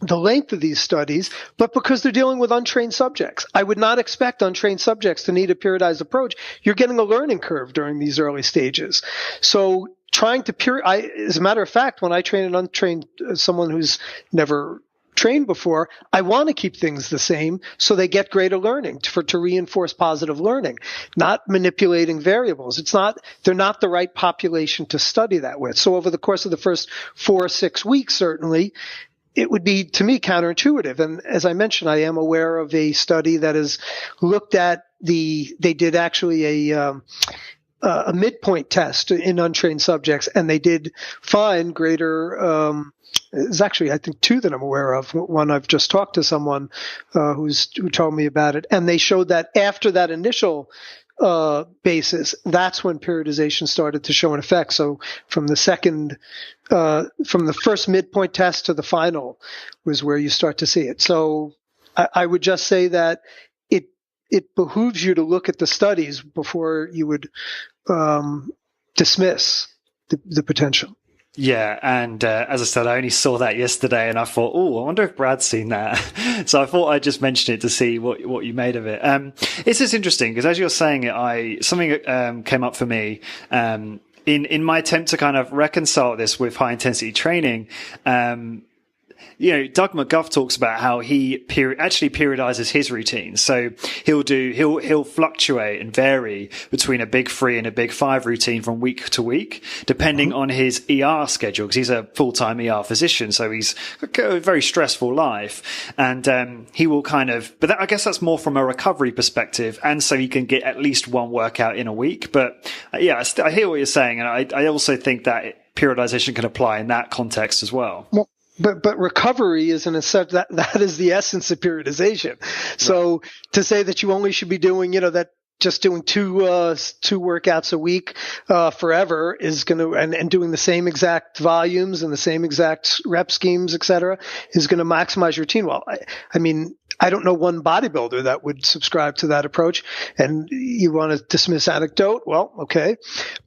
the length of these studies, but because they're dealing with untrained subjects. I would not expect untrained subjects to need a periodized approach. You're getting a learning curve during these early stages. So trying to as a matter of fact, when I train an untrained, someone who's never trained before, I want to keep things the same so they get greater learning to reinforce positive learning, not manipulating variables. They're not the right population to study that with. So over the course of the first 4 or 6 weeks, certainly, it would be, to me, counterintuitive. And as I mentioned, I am aware of a study that has looked at they did actually a midpoint test in untrained subjects, and they did find greater, there's actually, I think, 2 that I'm aware of. One, I've just talked to someone who told me about it, and they showed that after that initial basis, that's when periodization started to show an effect. So from the first midpoint test to the final was where you start to see it. So I would just say that it behooves you to look at the studies before you would dismiss the potential. Yeah, and as I said, I only saw that yesterday, and I thought, oh, I wonder if Brad's seen that. So I thought I'd just mention it to see what you made of it. It's just interesting because as you're saying it, something came up for me in my attempt to kind of reconcile this with high intensity training. Doug McGuff talks about how he actually periodizes his routine. So he'll fluctuate and vary between a big 3 and a big 5 routine from week to week, depending on his ER schedule, because he's a full-time ER physician. So he's got a very stressful life, and he will I guess that's more from a recovery perspective. And so he can get at least one workout in a week. But I hear what you're saying. And I also think that periodization can apply in that context as well. But recovery is that is the essence of periodization. So to say that you only should be doing, that just doing two workouts a week forever is going to, and doing the same exact volumes and the same exact rep schemes, et cetera, is going to maximize your routine. Well, I mean, I don't know one bodybuilder that would subscribe to that approach. And you want to dismiss anecdote? Well, okay.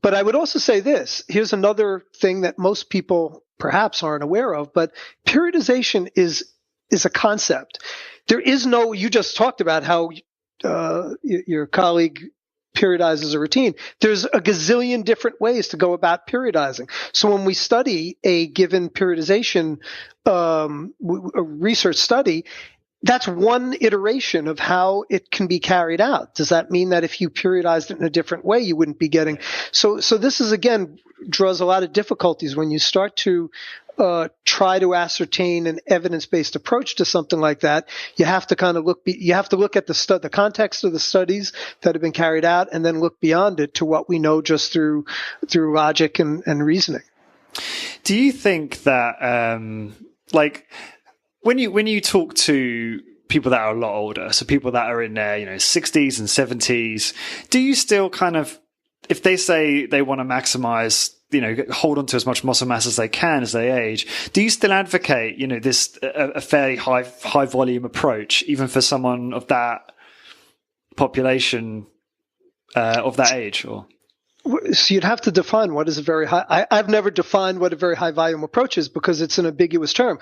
But I would also say this. Here's another thing that most people perhaps aren't aware of, but periodization is a concept. There is no, you just talked about how your colleague periodizes a routine. There's a gazillion different ways to go about periodizing. So when we study a given periodization a research study, that's one iteration of how it can be carried out. Does that mean that if you periodized it in a different way, you wouldn't be getting? So this is, again, draws a lot of difficulties when you start to try to ascertain an evidence-based approach to something like that. You have to kind of look at the context of the studies that have been carried out, and then look beyond it to what we know just through logic and reasoning. Do you think that when you talk to people that are a lot older, so people that are in their 60s and 70s, do you still kind of, if they say they want to maximize, hold on to as much muscle mass as they can as they age, do you still advocate, this a fairly high volume approach, even for someone of that population, of that age? Or so you'd have to define what is a very high. I've never defined what a very high volume approach is because it's an ambiguous term.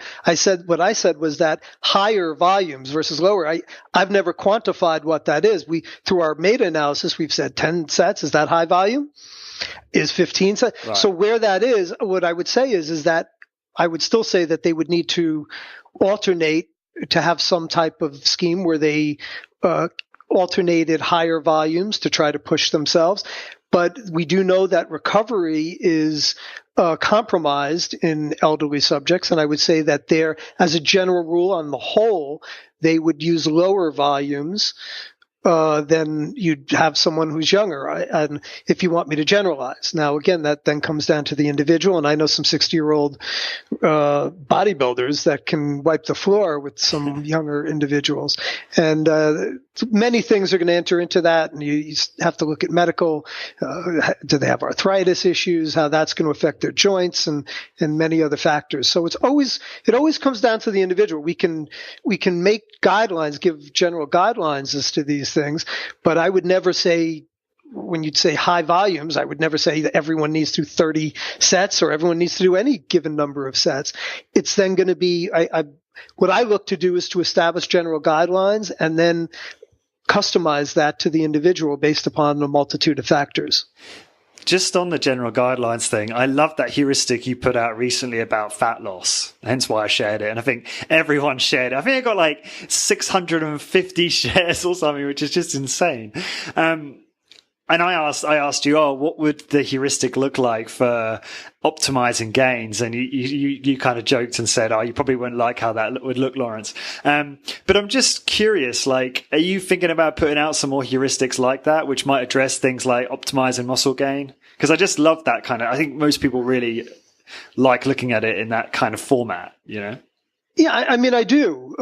What I said was that higher volumes versus lower. I've never quantified what that is. Through our meta-analysis, we've said 10 sets. Is that high volume? Is 15 sets? Right. So where that is, what I would say is that I would still say that they would need to alternate to have some type of scheme where they alternated higher volumes to try to push themselves. But we do know that recovery is compromised in elderly subjects. And I would say that as a general rule, on the whole, they would use lower volumes then you'd have someone who's younger. And if you want me to generalize. Now, again, that then comes down to the individual. And I know some 60-year-old bodybuilders that can wipe the floor with some younger individuals. And many things are going to enter into that. And you have to look at medical. Do they have arthritis issues? How that's going to affect their joints and many other factors. So it always comes down to the individual. We can make guidelines, give general guidelines as to these things, but I would never say, when you'd say high volumes, I would never say that everyone needs to do 30 sets or everyone needs to do any given number of sets. It's then going to be, what I look to do is to establish general guidelines and then customize that to the individual based upon a multitude of factors. Just on the general guidelines thing, I love that heuristic you put out recently about fat loss. Hence why I shared it. And I think everyone shared it. I think I got like 650 shares or something, which is just insane. And I asked you, what would the heuristic look like for optimizing gains? And you kind of joked and said, you probably wouldn't like how that would look, Lawrence. But I'm just curious, like, are you thinking about putting out some more heuristics like that, which might address things like optimizing muscle gain? Because I just love that kind of, I think most people really like looking at it in that kind of format, you know? Yeah, I mean, I do.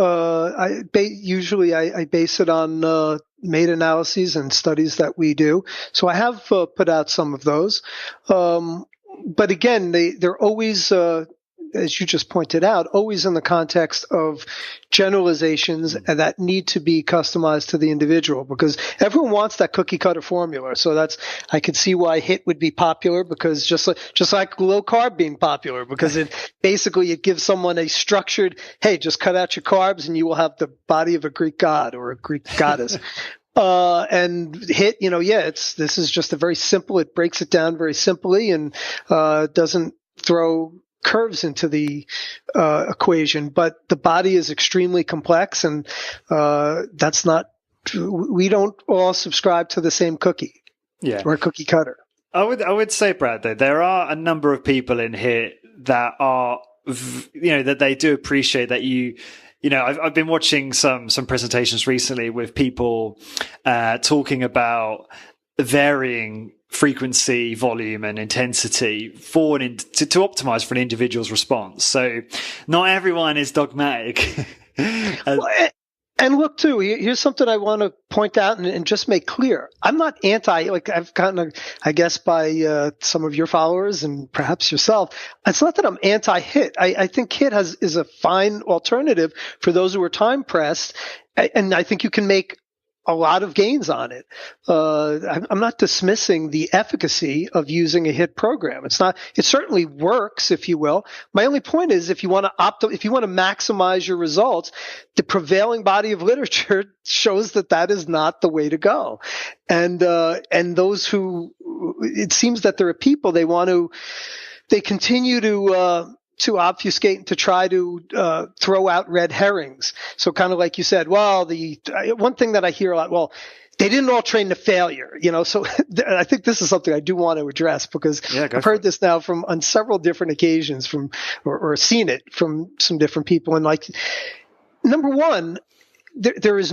Usually I base it on meta-analyses and studies that we do. So I have put out some of those. But again, they're always, as you just pointed out, always in the context of generalizations that need to be customized to the individual, because everyone wants that cookie cutter formula. So I could see why HIIT would be popular, because just like low carb being popular, because it gives someone a structured, hey, just cut out your carbs and you will have the body of a Greek god or a Greek goddess. And HIIT, this is just a very simple, it breaks it down very simply and doesn't throw curves into the equation, but the body is extremely complex, and we don't all subscribe to the same cookie, or cookie cutter. I would say, Brad, though, there are a number of people in here that are, that they do appreciate that I've been watching some presentations recently with people talking about varying frequency, volume, and intensity to optimize for an individual's response. So not everyone is dogmatic. And look, too, here's something I want to point out and just make clear. I'm not I've gotten, I guess, by some of your followers and perhaps yourself, it's not that I'm anti-HIIT. I think HIIT is a fine alternative for those who are time pressed, and I think you can make a lot of gains on it. I'm not dismissing the efficacy of using a HIIT program. It certainly works, if you will. My only point is, if you want to maximize your results, the prevailing body of literature shows that is not the way to go. And those who, it seems that there are people, they continue to obfuscate and to try to throw out red herrings. So kind of like you said, one thing that I hear a lot, they didn't all train to failure, so I think this is something I do want to address, because I've heard this now on several different occasions or seen it from some different people. And like, number one, there is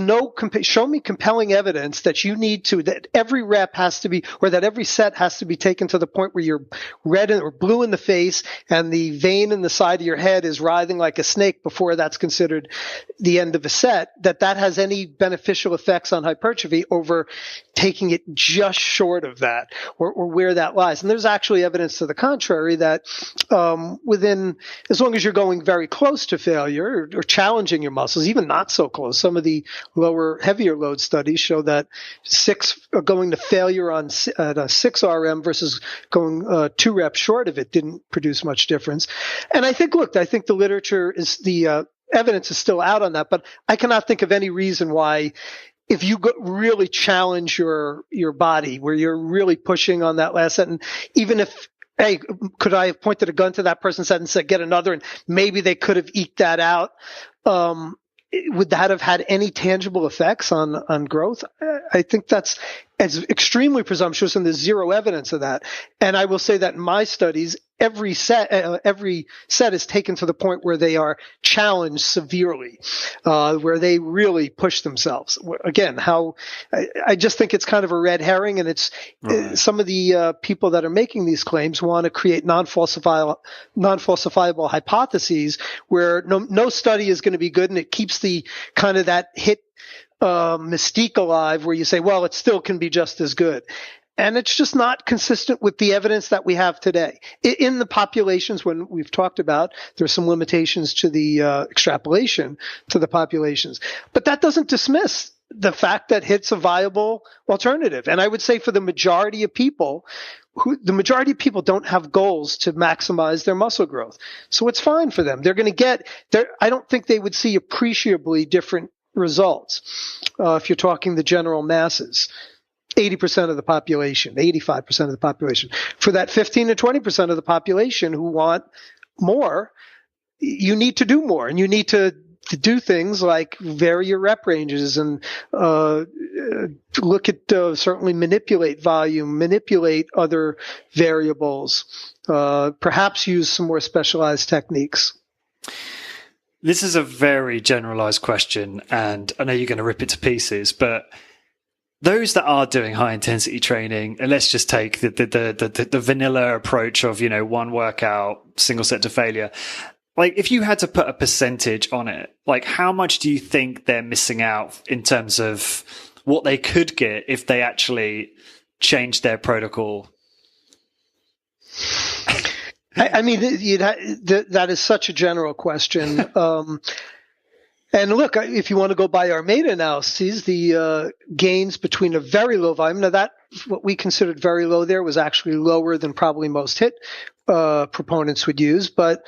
show me compelling evidence that every rep has to be, or that every set has to be taken to the point where you're red or blue in the face and the vein in the side of your head is writhing like a snake before that's considered the end of a set, that has any beneficial effects on hypertrophy over taking it just short of that, or where that lies. And there's actually evidence to the contrary that as long as you're going very close to failure or challenging your muscles, even not so close, some of the heavier load studies show that going to failure at a 6 RM versus going 2 reps short of it didn't produce much difference. And I think the literature the evidence is still out on that, but I cannot think of any reason why, if you really challenge your body, where you're really pushing on that last set, and even if, hey, could I have pointed a gun to that person's head and said, get another, and maybe they could have eked that out, would that have had any tangible effects on growth? I think that's extremely presumptuous, and there's zero evidence of that. And I will say that in my studies, every set is taken to the point where they are challenged severely, where they really push themselves. Again, I just think it's kind of a red herring, and it's some of the people that are making these claims want to create non-falsifiable hypotheses where no study is going to be good, and it keeps the kind of that HIIT mystique alive, where you say, well, it still can be just as good. And it's just not consistent with the evidence that we have today. In the populations, when we've talked about, there's some limitations to the extrapolation to the populations. But that doesn't dismiss the fact that HIIT's a viable alternative. And I would say for the majority of people, the majority of people don't have goals to maximize their muscle growth. So it's fine for them. They're going to get there. I don't think they would see appreciably different results if you're talking the general masses. 80% of the population, 85% of the population. For that 15 to 20% of the population who want more, you need to do more, and you need to do things like vary your rep ranges and look at certainly manipulate volume, manipulate other variables, perhaps use some more specialized techniques. This is a very generalized question, and I know you're going to rip it to pieces, but those that are doing high intensity training, and let's just take the vanilla approach of, one workout, single set to failure. Like, if you had to put a percentage on it, like, how much do you think they're missing out in terms of what they could get if they actually changed their protocol? I mean, that is such a general question. And look, if you want to go by our meta-analyses, the gains between a very low volume, now that what we considered very low there was actually lower than probably most HIIT proponents would use. But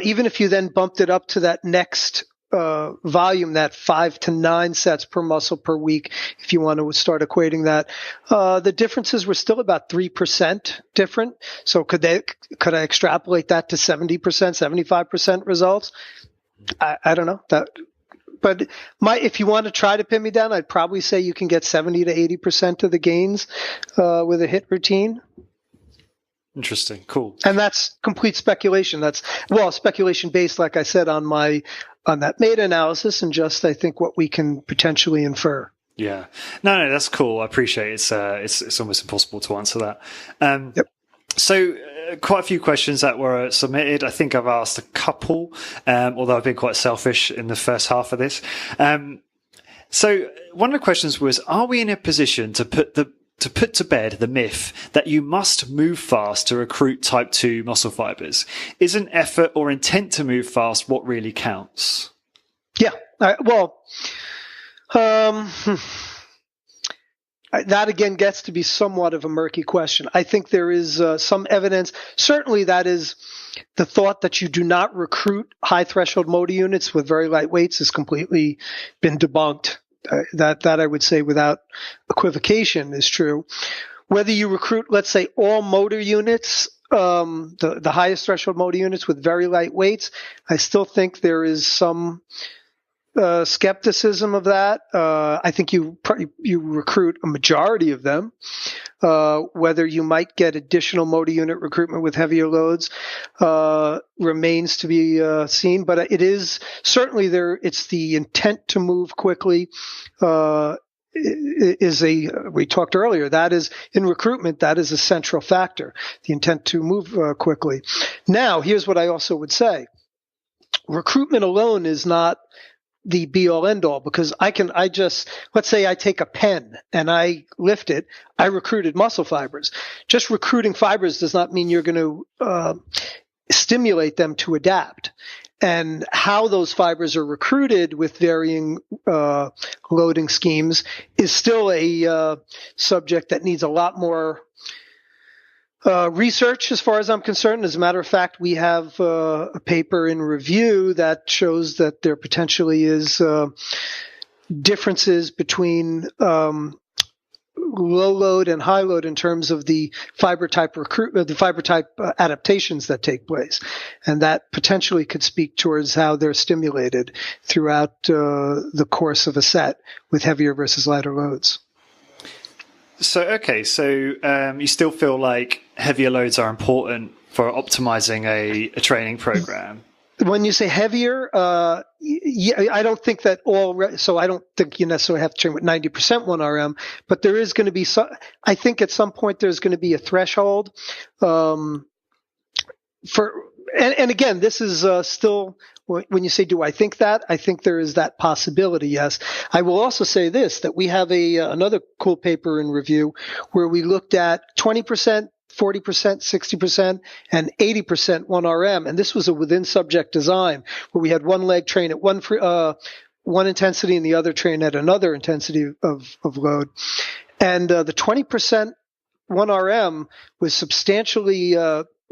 even if you then bumped it up to that next volume, that 5 to 9 sets per muscle per week, if you want to start equating that, the differences were still about 3% different. So could I extrapolate that to 70%, 75% results? I don't know that. But if you want to try to pin me down, I'd probably say you can get 70 to 80% of the gains with a HIIT routine. Interesting. Cool. And that's complete speculation. That's, speculation based, like I said, on that meta-analysis and just, I think, what we can potentially infer. Yeah. No, that's cool. I appreciate it. It's almost impossible to answer that. Yep. So quite a few questions that were submitted. I think I've asked a couple, although I've been quite selfish in the first half of this. So one of the questions was, are we in a position to put to bed the myth that you must move fast to recruit type 2 muscle fibers? Isn't effort or intent to move fast what really counts? Yeah. That again gets to be somewhat of a murky question. I think there is some evidence. Certainly that is the thought that you do not recruit high threshold motor units with very light weights has completely been debunked. That I would say without equivocation is true. Whether you recruit, let's say, all motor units, the highest threshold motor units with very light weights, I still think there is some skepticism of that. I think you recruit a majority of them. Whether you might get additional motor unit recruitment with heavier loads remains to be seen. But it is certainly there. It's the intent to move quickly. We talked earlier, that is in recruitment, that is a central factor, the intent to move quickly. Now, here's what I also would say. Recruitment alone is not the be all end all, because let's say I take a pen and I lift it, I recruited muscle fibers. Just recruiting fibers does not mean you're going to stimulate them to adapt. And how those fibers are recruited with varying loading schemes is still a subject that needs a lot more research as far as I'm concerned. As a matter of fact, we have a paper in review that shows that there potentially is differences between low load and high load in terms of the fiber type adaptations that take place. And that potentially could speak towards how they're stimulated throughout the course of a set with heavier versus lighter loads. So you still feel like heavier loads are important for optimizing a training program? When you say heavier, I don't think that so I don't think you necessarily have to train with 90% 1RM, but there is going to be I think at some point there's going to be a threshold and again, this is still, when you say, do I think that? I think there is that possibility, yes. I will also say this, that we have another cool paper in review where we looked at 20%, 40%, 60%, and 80% 1RM. And this was a within subject design where we had one leg train at one intensity and the other train at another intensity of load. And the 20% 1RM was substantially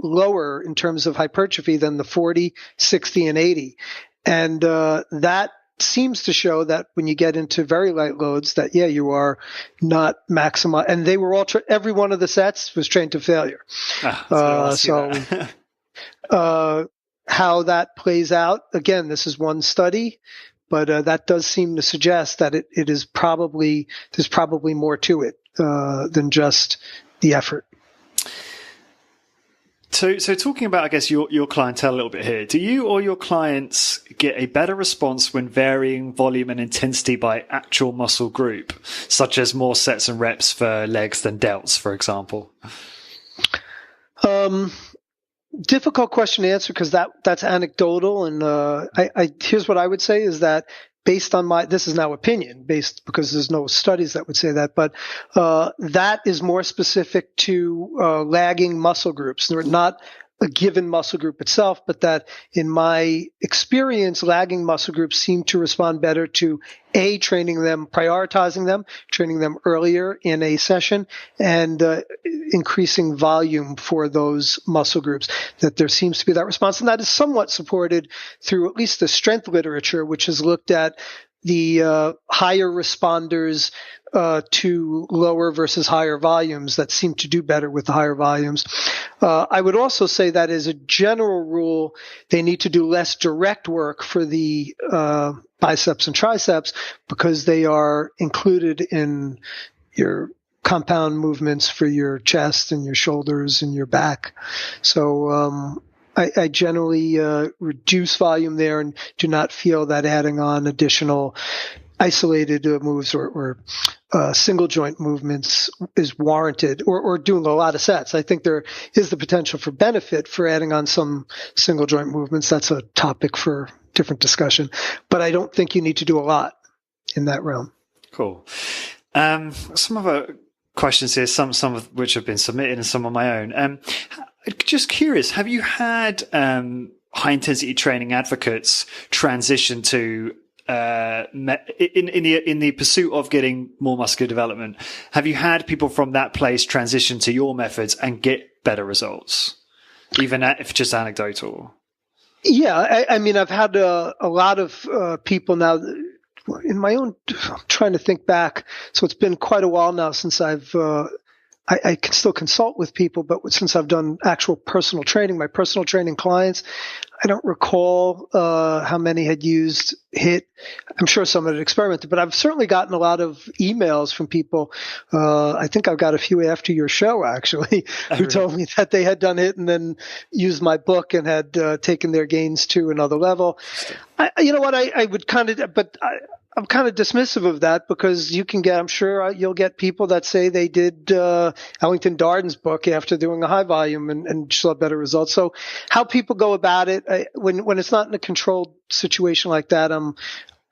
lower in terms of hypertrophy than the 40, 60, and 80. And that seems to show that when you get into very light loads that, you are not maximized. And they were all, every one of the sets was trained to failure. How that plays out, again, this is one study, but that does seem to suggest that it is probably, there's probably more to it than just the effort. So talking about, I guess, your clientele a little bit here, do you or your clients get a better response when varying volume and intensity by actual muscle group, such as more sets and reps for legs than delts, for example? Difficult question to answer because that's anecdotal. And here's what I would say is that based on this is now opinion based because there's no studies that would say that, but that is more specific to lagging muscle groups. They're not a given muscle group itself, but that in my experience, lagging muscle groups seem to respond better to training them, prioritizing them, training them earlier in a session, and increasing volume for those muscle groups, that there seems to be that response. And that is somewhat supported through at least the strength literature, which has looked at the higher responders to lower versus higher volumes that seem to do better with the higher volumes. I would also say that as a general rule, they need to do less direct work for the biceps and triceps because they are included in your compound movements for your chest and your shoulders and your back. So I generally reduce volume there and do not feel that adding on additional isolated moves or single joint movements is warranted, or doing a lot of sets. I think there is the potential for benefit for adding on some single joint movements. That's a topic for different discussion, but I don't think you need to do a lot in that realm. Cool. Some other questions here, some of which have been submitted and some on my own. Just curious, have you had high intensity training advocates transition to in the pursuit of getting more muscular development? Have you had people from that place transition to your methods and get better results, even if just anecdotal? Yeah, I mean, I've had a lot of people now. In my own, I'm trying to think back. So it's been quite a while now since I can still consult with people, but since I've done actual personal training, my personal training clients, I don't recall how many had used HIIT. I'm sure some had experimented, but I've certainly gotten a lot of emails from people. I think I've got a few after your show, actually, who told me that they had done HIIT and then used my book and had taken their gains to another level. You know what? I would kind of, but I'm kind of dismissive of that because you can get, I'm sure you'll get people that say they did Ellington Darden's book after doing a high volume and saw better results. So how people go about it, when it's not in a controlled situation like that,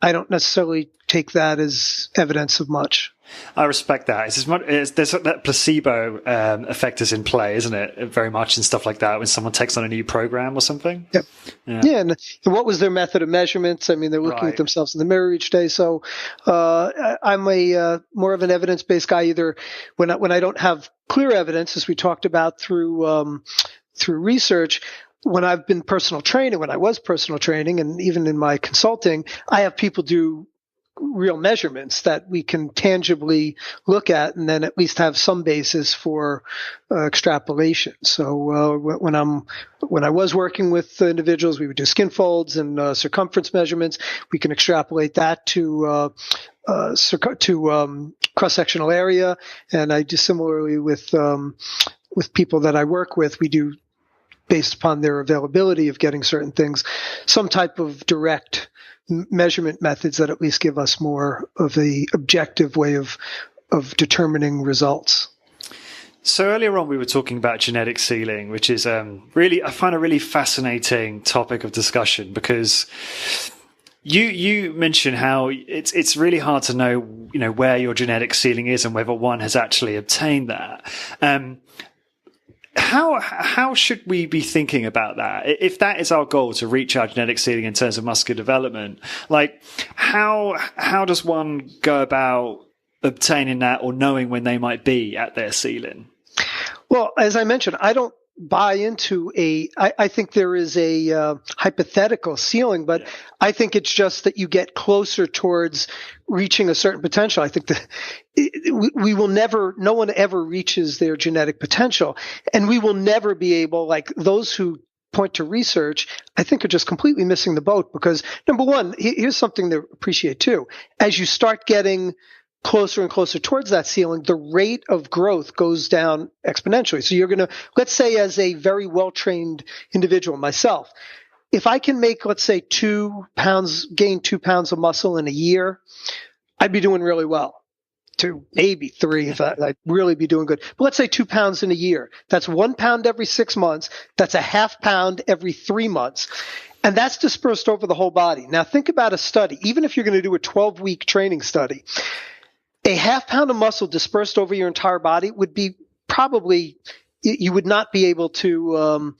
I don't necessarily take that as evidence of much. I respect that. There's that placebo effect is in play, isn't it? Very much and stuff like that when someone takes on a new program or something. Yep. Yeah. And what was their method of measurements? I mean, they're looking at themselves in the mirror each day. So I'm a more of an evidence-based guy. Either when I don't have clear evidence, as we talked about through research. When I've been personal training, when I was personal training, and even in my consulting, I have people do real measurements that we can tangibly look at and then at least have some basis for extrapolation. So when I was working with individuals, we would do skin folds and circumference measurements. We can extrapolate that to cross-sectional area. And I do similarly with people that I work with. We do, based upon their availability of getting certain things, some type of direct measurement methods that at least give us more of a objective way of determining results. So earlier on, we were talking about genetic ceiling, which is really, I find a really fascinating topic of discussion because you mentioned how it's really hard to know, where your genetic ceiling is and whether one has actually obtained that. How should we be thinking about that? If that is our goal, to reach our genetic ceiling in terms of muscular development, like how does one go about obtaining that or knowing when they might be at their ceiling? Well, as I mentioned, I don't buy into I think there is a hypothetical ceiling, but I think it's just that you get closer towards reaching a certain potential. I think that we will never, no one ever reaches their genetic potential, and we will never be able, like those who point to research, I think are just completely missing the boat, because number one, here's something to appreciate too. As you start getting closer and closer towards that ceiling, the rate of growth goes down exponentially. So you're going to, let's say as a very well-trained individual, myself, if I can make, let's say, gain 2 pounds of muscle in a year, I'd be doing really well. 2, maybe 3, if I'd really be doing good. But let's say 2 pounds in a year. That's 1 pound every 6 months. That's a half pound every 3 months. And that's dispersed over the whole body. Now think about a study. Even if you're going to do a 12-week training study, a half pound of muscle dispersed over your entire body would be probably, you would not be able to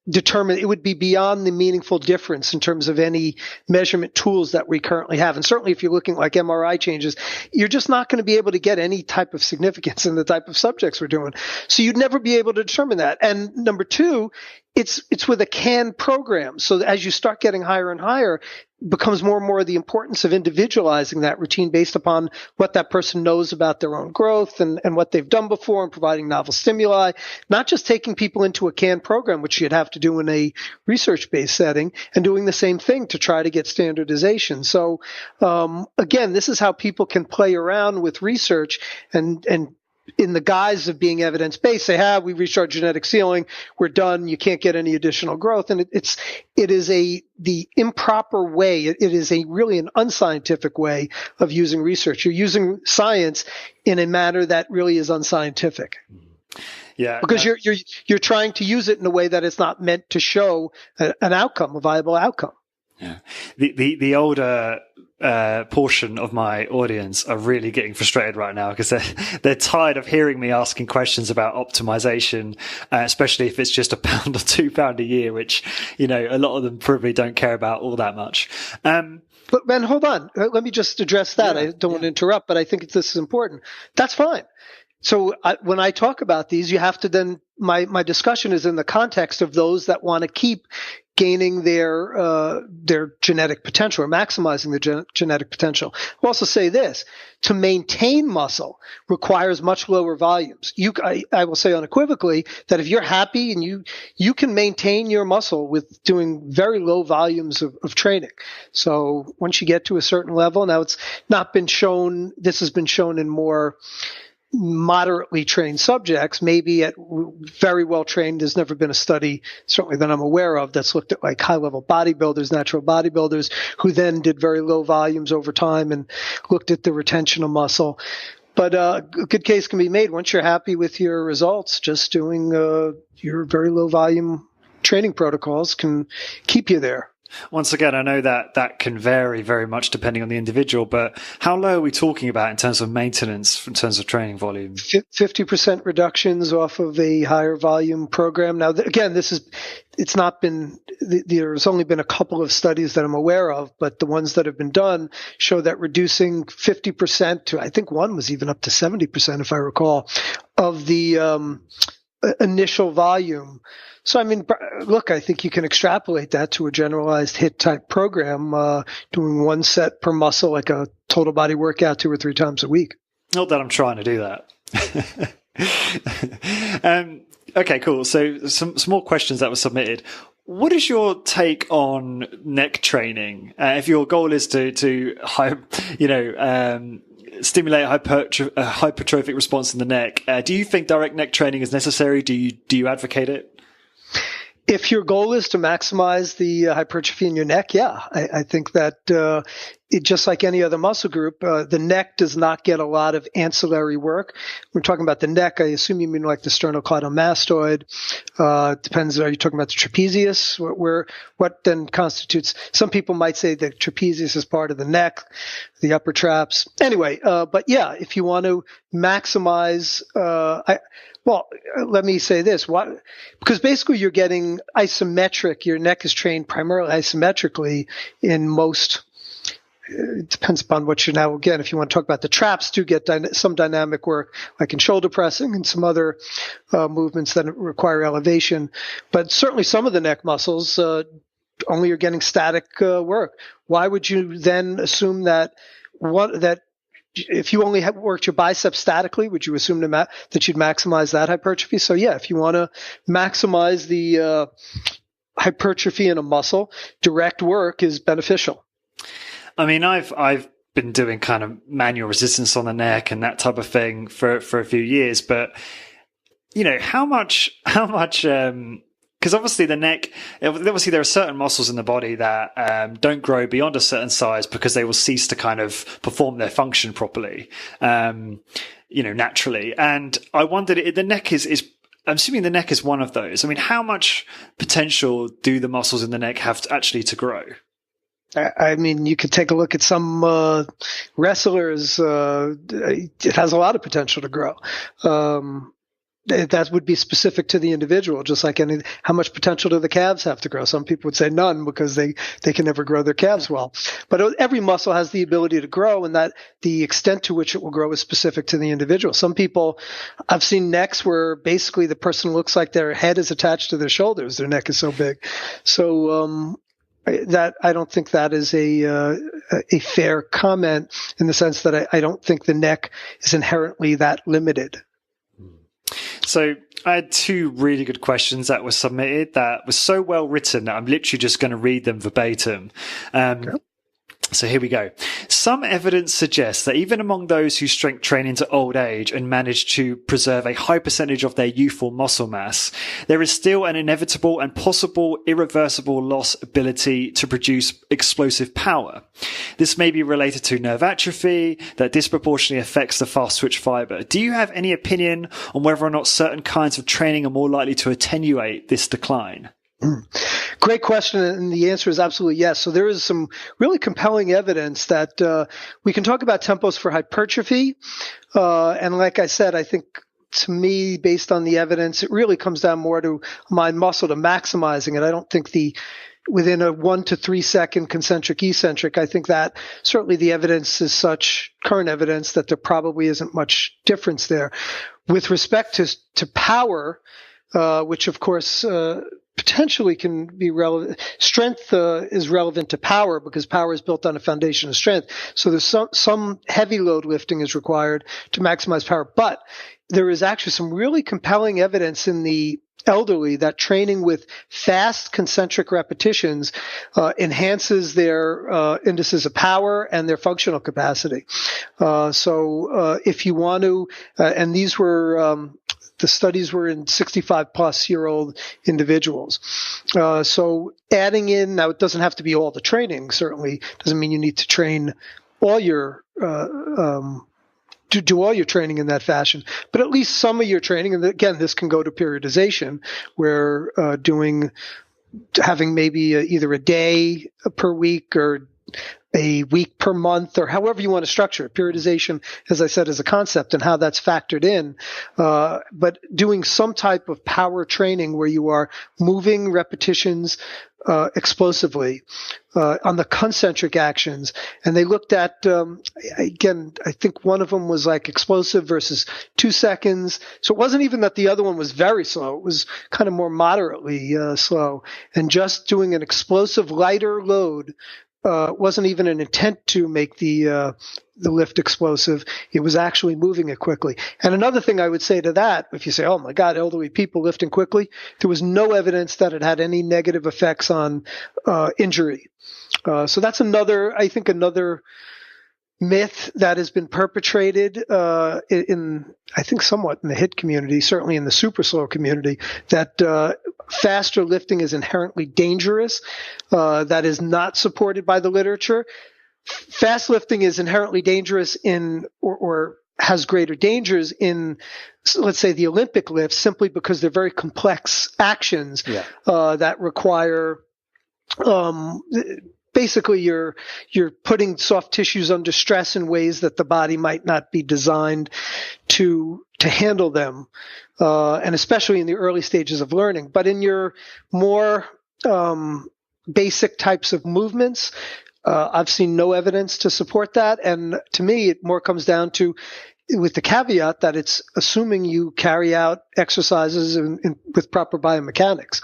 determine, it would be beyond the meaningful difference in terms of any measurement tools that we currently have. And certainly if you're looking like MRI changes, you're just not going to be able to get any type of significance in the type of subjects we're doing. So you'd never be able to determine that. And number two, it's with a canned program. So as you start getting higher and higher, becomes more and more the importance of individualizing that routine based upon what that person knows about their own growth and what they've done before, and providing novel stimuli, not just taking people into a canned program, which you'd have to do in a research-based setting, and doing the same thing to try to get standardization. So again, this is how people can play around with research and in the guise of being evidence-based, say, we reached our genetic ceiling, we're done, you can't get any additional growth. And it is the improper way. It is really an unscientific way of using research. You're using science in a manner that really is unscientific. Yeah, because you're trying to use it in a way that it's not meant to show an outcome, a viable outcome. Yeah, the older portion of my audience are really getting frustrated right now because they're tired of hearing me asking questions about optimization, especially if it's just £1 or £2 a year, which a lot of them probably don't care about all that much. But Ben, hold on, let me just address that. I don't want to interrupt, but I think this is important. That's fine. So when I talk about these, you have to then, my discussion is in the context of those that want to keep gaining their genetic potential or maximizing their genetic potential. I'll also say this: to maintain muscle requires much lower volumes. I will say unequivocally that if you're happy and you can maintain your muscle with doing very low volumes of training. So once you get to a certain level, now it's not been shown, this has been shown in more moderately trained subjects, maybe at very well trained. There's never been a study, certainly that I'm aware of, that's looked at like high level bodybuilders, natural bodybuilders, who then did very low volumes over time and looked at the retention of muscle. But a good case can be made once you're happy with your results. Just doing your very low volume training protocols can keep you there. Once again, I know that can vary very much depending on the individual, but how low are we talking about in terms of maintenance, in terms of training volume? 50% reductions off of a higher volume program. Now, again, it's not been, there's only been a couple of studies that I'm aware of, but the ones that have been done show that reducing 50% to, I think one was even up to 70%, if I recall, of the initial volume. So, I mean, look, I think you can extrapolate that to a generalized HIIT type program, doing one set per muscle, like a total body workout 2 or 3 times a week. Not that I'm trying to do that. Okay, cool. So some more questions that were submitted. What is your take on neck training? If your goal is to stimulate a hypertrophic response in the neck, do you think direct neck training is necessary? Do you advocate it? If your goal is to maximize the hypertrophy in your neck, yeah, I think that just like any other muscle group, the neck does not get a lot of ancillary work. We're talking about the neck. I assume you mean like the sternocleidomastoid. Depends. Are you talking about the trapezius? What then constitutes? Some people might say the trapezius is part of the neck, the upper traps. Anyway, but yeah, if you want to maximize, let me say this. Because basically you're getting isometric. Your neck is trained primarily isometrically in most. It depends upon what you're now, again, if you want to talk about the traps, do get some dynamic work, like in shoulder pressing and some other movements that require elevation. But certainly some of the neck muscles only are getting static work. Why would you then assume that if you only worked your biceps statically, would you assume that you'd maximize that hypertrophy? So yeah, if you want to maximize the hypertrophy in a muscle, direct work is beneficial. I mean, I've been doing kind of manual resistance on the neck and that type of thing for a few years, but how much, because obviously the neck, obviously there are certain muscles in the body that don't grow beyond a certain size because they will cease to kind of perform their function properly, naturally. And I wondered, the neck is I'm assuming the neck is one of those. I mean, how much potential do the muscles in the neck have to grow? I mean, you could take a look at some wrestlers. It has a lot of potential to grow. That would be specific to the individual, just like how much potential do the calves have to grow? Some people would say none because they can never grow their calves well. But every muscle has the ability to grow, and that the extent to which it will grow is specific to the individual. Some people, I've seen necks where basically the person looks like their head is attached to their shoulders. Their neck is so big. So, that I don't think that is a fair comment in the sense that I don't think the neck is inherently that limited. So I had two really good questions that were submitted that were so well written that I'm literally just going to read them verbatim. Okay. So here we go. Some evidence suggests that even among those who strength train into old age and manage to preserve a high percentage of their youthful muscle mass, there is still an inevitable and possible irreversible loss ability to produce explosive power. This may be related to nerve atrophy that disproportionately affects the fast twitch fiber. Do you have any opinion on whether or not certain kinds of training are more likely to attenuate this decline? Great question, and the answer is absolutely yes. So there is some really compelling evidence that we can talk about tempos for hypertrophy. And like I said, I think to me, based on the evidence, it really comes down more to mind muscle, to maximizing it. I don't think within a 1 to 3 second concentric eccentric, I think that certainly the evidence is such, current evidence, that there probably isn't much difference there. With respect to power, which of course potentially can be relevant. Strength is relevant to power because power is built on a foundation of strength. So there's some heavy load lifting is required to maximize power. But there is actually some really compelling evidence in the elderly that training with fast concentric repetitions enhances their indices of power and their functional capacity. So if you want to, and these were the studies were in 65-plus-year-old individuals. So adding in, now it doesn't have to be all the training, certainly doesn't mean you need to train all your, to do all your training in that fashion, but at least some of your training, and again, this can go to periodization, where having maybe either a day per week or a week per month, or however you want to structure it. Periodization, as I said, is a concept and how that's factored in. But doing some type of power training where you are moving repetitions explosively on the concentric actions. And they looked at, again, I think one of them was like explosive versus 2 seconds. So it wasn't even that the other one was very slow. It was kind of more moderately slow. And just doing an explosive lighter load wasn't even an intent to make the lift explosive. It was actually moving it quickly. And another thing I would say to that, if you say, oh my God, elderly people lifting quickly, there was no evidence that it had any negative effects on injury. So that's another myth that has been perpetrated in I think somewhat in the HIIT community, certainly in the super slow community, that faster lifting is inherently dangerous. That is not supported by the literature. fast lifting is inherently dangerous or has greater dangers in, let's say, the Olympic lifts, simply because they're very complex actions that require, basically you're putting soft tissues under stress in ways that the body might not be designed to handle them, and especially in the early stages of learning. But in your more basic types of movements, I've seen no evidence to support that. And to me, it more comes down to, with the caveat that it's assuming you carry out exercises with proper biomechanics.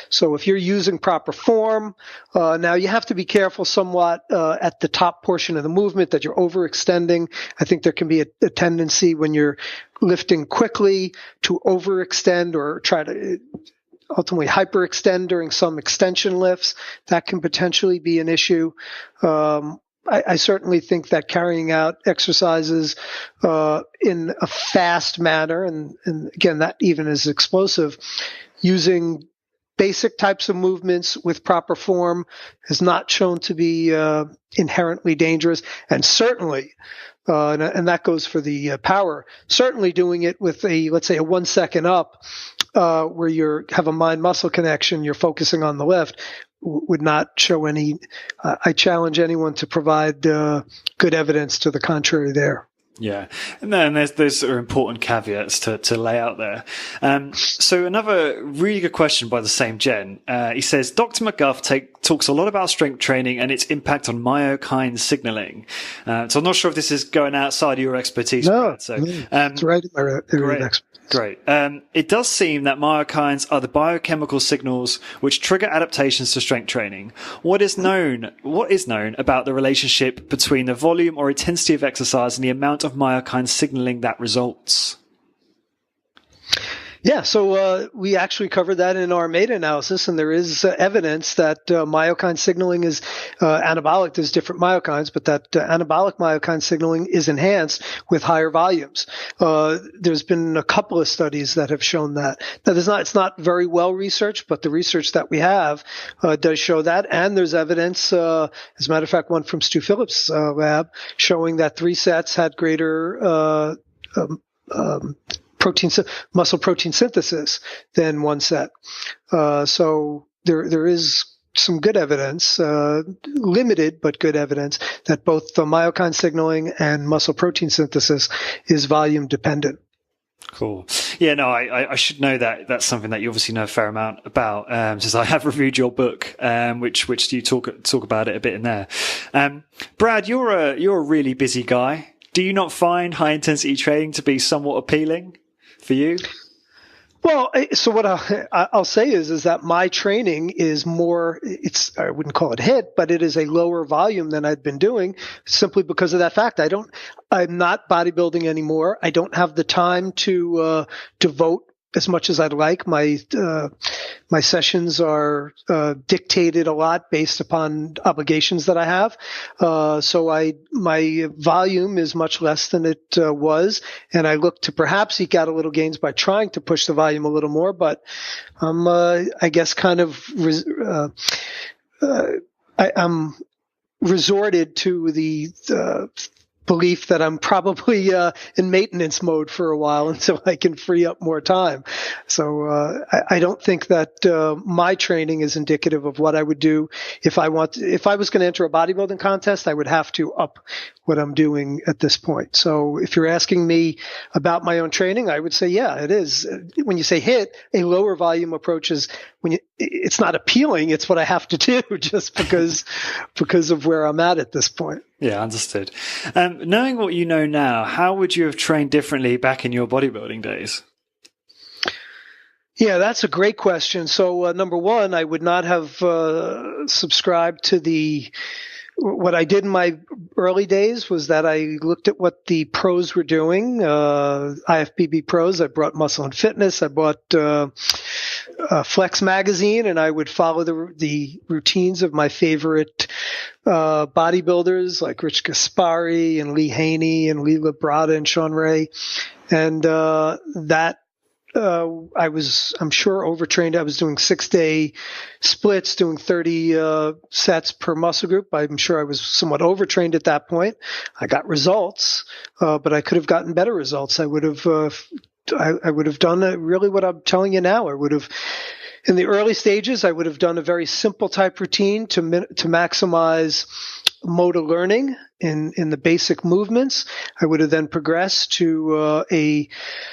So if you're using proper form, now you have to be careful somewhat at the top portion of the movement that you're overextending. I think there can be a tendency when you're lifting quickly to overextend or try to ultimately hyperextend during some extension lifts. That can potentially be an issue. I certainly think that carrying out exercises in a fast manner, and again, that even is explosive, using basic types of movements with proper form has not shown to be inherently dangerous. And certainly, and that goes for the power, certainly doing it with let's say a 1 second up, where you have a mind-muscle connection, you're focusing on the lift, would not show any. I challenge anyone to provide good evidence to the contrary there. Yeah, and then there's sort of important caveats to lay out there. So another really good question by the same Jen. He says, Dr. McGuff talks a lot about strength training and its impact on myokine signaling. So I'm not sure if this is going outside of your expertise. No, Brad, so, it's right in my area of expertise. Great. It does seem that myokines are the biochemical signals which trigger adaptations to strength training. What is known about the relationship between the volume or intensity of exercise and the amount of myokine signaling that results? Yeah, so we actually covered that in our meta-analysis, and there is evidence that myokine signaling is anabolic. There's different myokines, but that anabolic myokine signaling is enhanced with higher volumes. There's been a couple of studies that have shown that. Now, it's not very well researched, but the research that we have does show that, and there's evidence, as a matter of fact, one from Stu Phillips' lab, showing that 3 sets had greater muscle protein synthesis than 1 set. So there is some good evidence, limited but good evidence, that both the myokine signaling and muscle protein synthesis is volume dependent. Cool. Yeah, no, I should know that. That's something that you obviously know a fair amount about, since I have reviewed your book, which you talk about it a bit in there. Brad, you're a really busy guy. Do you not find high intensity training to be somewhat appealing for you? Well, so what I'll say is that my training is more, I wouldn't call it HIIT, but it is a lower volume than I'd been doing, simply because of that fact. I'm not bodybuilding anymore. I don't have the time to devote as much as I'd like. My sessions are dictated a lot based upon obligations that I have. So my volume is much less than it was, and I look to perhaps eke out a little gains by trying to push the volume a little more. But I'm, I guess, kind of I'm resorted to the belief that I'm probably in maintenance mode for a while until I can free up more time. So I don't think that my training is indicative of what I would do if I was going to enter a bodybuilding contest. I would have to up what I'm doing at this point. So if you're asking me about my own training, I would say, yeah, it is. When you say HIIT, a lower volume approach is it's not appealing. It's what I have to do just because of where I'm at this point. Yeah, understood. Knowing what you know now, how would you have trained differently back in your bodybuilding days? Yeah, that's a great question. So number one, I would not have subscribed to what I did in my early days was that I looked at what the pros were doing, IFBB pros. I brought Muscle and Fitness. I bought Flex magazine, and I would follow the routines of my favorite bodybuilders like Rich Gaspari and Lee Haney and Lee Labrada and Sean Ray. And that I'm sure, overtrained. I was doing 6-day splits, doing 30 sets per muscle group. I'm sure I was somewhat overtrained at that point. I got results, but I could have gotten better results. I would have done really what I'm telling you now. In the early stages, I would have done a very simple type routine to maximize motor learning in the basic movements. I would have then progressed to a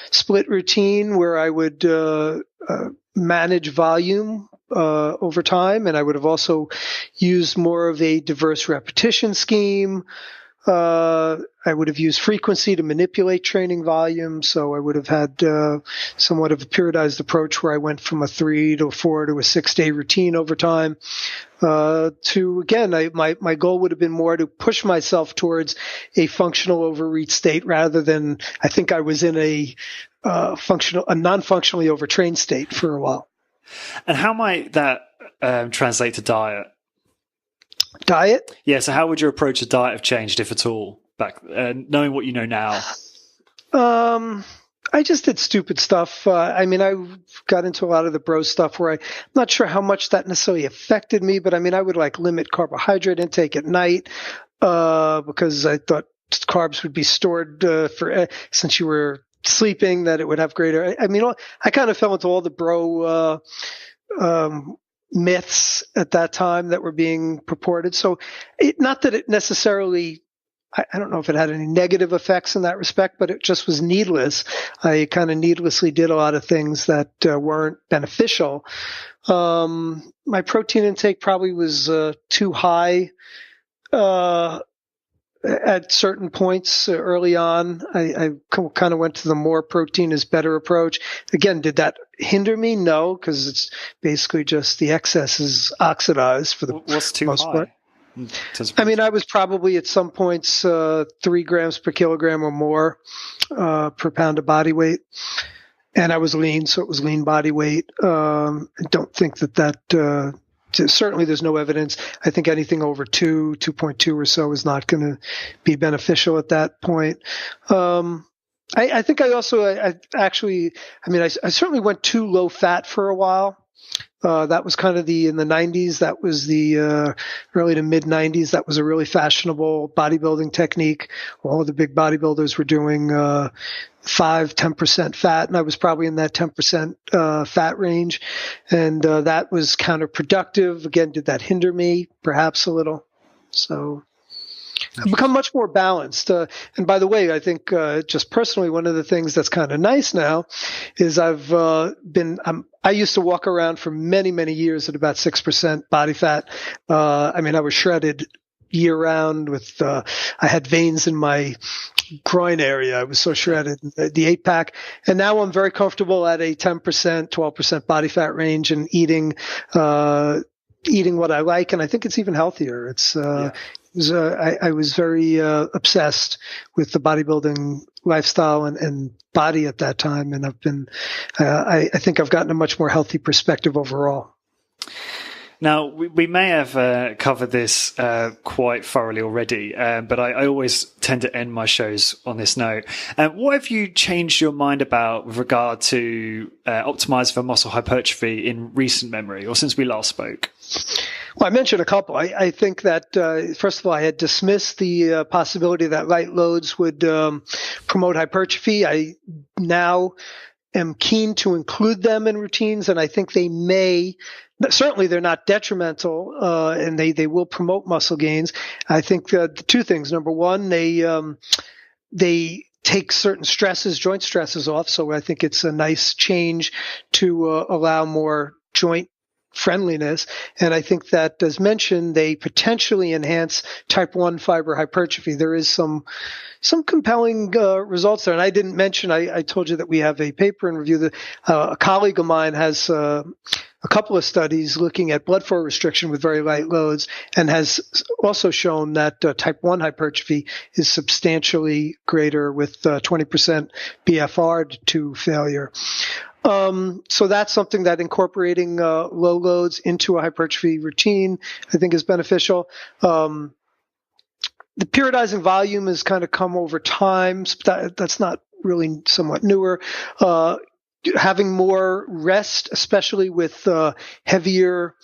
split routine where I would manage volume over time, and I would have also used more of a diverse repetition scheme. I would have used frequency to manipulate training volume. So I would have had somewhat of a periodized approach where I went from a 3 to a 4 to a 6-day routine over time. My goal would have been more to push myself towards a functional overreach state rather than I think I was in a non-functionally overtrained state for a while. And how might that translate to diet? Diet? Yeah, so how would your approach to diet have changed, if at all, back knowing what you know now? I just did stupid stuff. I got into a lot of the bro stuff where I'm not sure how much that necessarily affected me, but I would limit carbohydrate intake at night because I thought carbs would be stored since you were sleeping, that it would have greater. I kind of fell into all the bro myths at that time that were being purported. So not that it necessarily, I don't know if it had any negative effects in that respect, but it just was needless. I kind of needlessly did a lot of things that weren't beneficial. My protein intake probably was too high at certain points early on. I kind of went to the more protein is better approach. Again, did that hinder me? No, because it's basically just the excess is oxidized for the What's too most high? part. I was probably at some points 3 grams per kilogram or more per pound of body weight. And I was lean, so it was lean body weight. I don't think that certainly there's no evidence. I think anything over 2.2 or so is not going to be beneficial at that point. I think I certainly went too low fat for a while. That was kind of in the 90s. That was the early to mid 90s. That was a really fashionable bodybuilding technique. All of the big bodybuilders were doing 5-10% fat, and I was probably in that 10% fat range. And that was counterproductive. Again, did that hinder me? Perhaps a little. So I've become much more balanced. And by the way, I think just personally, one of the things that's kind of nice now is I used to walk around for many, many years at about 6% body fat. I was shredded year round with, I had veins in my groin area. I was so shredded, the 8-pack. And now I'm very comfortable at a 10%, 12% body fat range and eating what I like. And I think it's even healthier. I was very obsessed with the bodybuilding lifestyle and body at that time, and I've been. I think I've gotten a much more healthy perspective overall. Now, we may have covered this quite thoroughly already, but I always tend to end my shows on this note. What have you changed your mind about with regard to optimizing for muscle hypertrophy in recent memory or since we last spoke? Well, I mentioned a couple. I think that, first of all, I had dismissed the possibility that light loads would promote hypertrophy. I now am keen to include them in routines, and I think they may. Certainly, they're not detrimental, and they will promote muscle gains. I think the two things. Number one, they take certain joint stresses off. So I think it's a nice change to allow more joint friendliness. And I think that, as mentioned, they potentially enhance type 1 fiber hypertrophy. There is some compelling results there. And I didn't mention, I told you that we have a paper in review that a colleague of mine has a couple of studies looking at blood flow restriction with very light loads and has also shown that type 1 hypertrophy is substantially greater with 20% BFR to failure. So that's something that incorporating low loads into a hypertrophy routine, I think, is beneficial. The periodizing volume has kind of come over time. So that's not really somewhat newer. having more rest, especially with heavier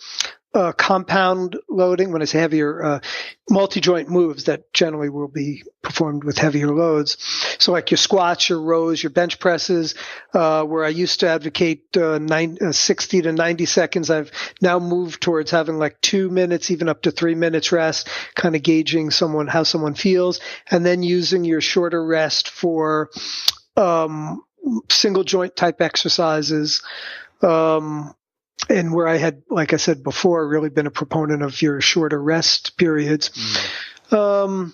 compound loading. When I say heavier, multi-joint moves that generally will be performed with heavier loads. So like your squats, your rows, your bench presses, where I used to advocate 60 to 90 seconds, I've now moved towards having like 2 minutes, even up to 3 minutes rest, kind of gauging how someone feels, and then using your shorter rest for single joint type exercises. And where I had, like I said before, really been a proponent of your shorter rest periods. Those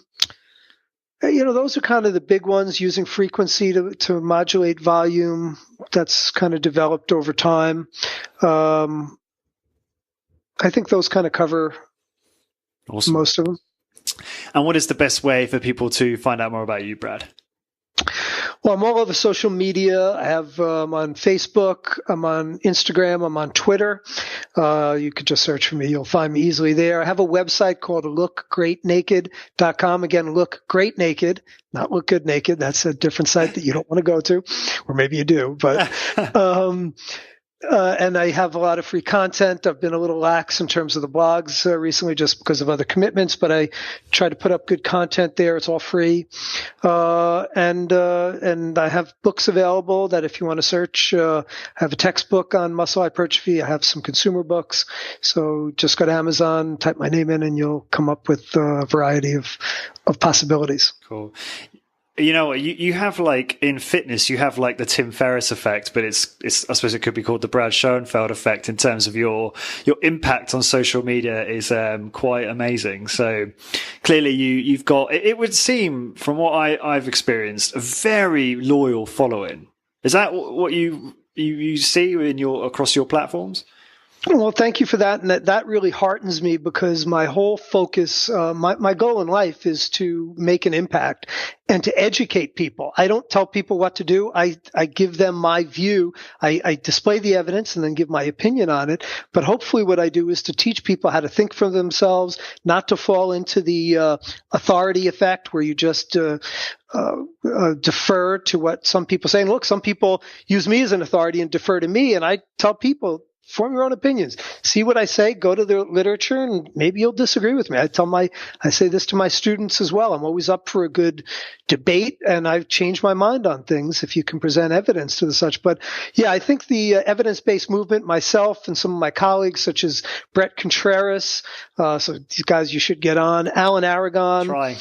are kind of the big ones, using frequency to modulate volume. That's kind of developed over time. I think those kind of cover most of them. And what is the best way for people to find out more about you, Brad? Well, I'm all over social media. I'm on Facebook, I'm on Instagram, I'm on Twitter. You could just search for me. You'll find me easily there. I have a website called lookgreatnaked.com. Again, Look Great Naked, not Look Good Naked. That's a different site that you don't want to go to, or maybe you do. But and I have a lot of free content. I've been a little lax in terms of the blogs recently just because of other commitments, but I try to put up good content there. It's all free. And I have books available that if you want to search, I have a textbook on muscle hypertrophy. I have some consumer books. So just go to Amazon, type my name in, and you'll come up with a variety of possibilities. Cool. You know, you have like in fitness, you have like the Tim Ferriss effect, but it's I suppose it could be called the Brad Schoenfeld effect in terms of your impact on social media is quite amazing. So clearly you've got, it would seem from what I've experienced, a very loyal following. Is that what you see across your platforms? Well, thank you for that. And that really heartens me because my whole focus, my goal in life is to make an impact and to educate people. I don't tell people what to do. I give them my view. I display the evidence and then give my opinion on it. But hopefully what I do is to teach people how to think for themselves, not to fall into the authority effect where you just defer to what some people say. And look, some people use me as an authority and defer to me. And I tell people, form your own opinions. See what I say, go to the literature, and maybe you'll disagree with me. I say this to my students as well. I'm always up for a good debate, and I've changed my mind on things if you can present evidence to the such. But yeah, I think the evidence-based movement, myself and some of my colleagues, such as Brett Contreras, so these guys you should get on, Alan Aragon,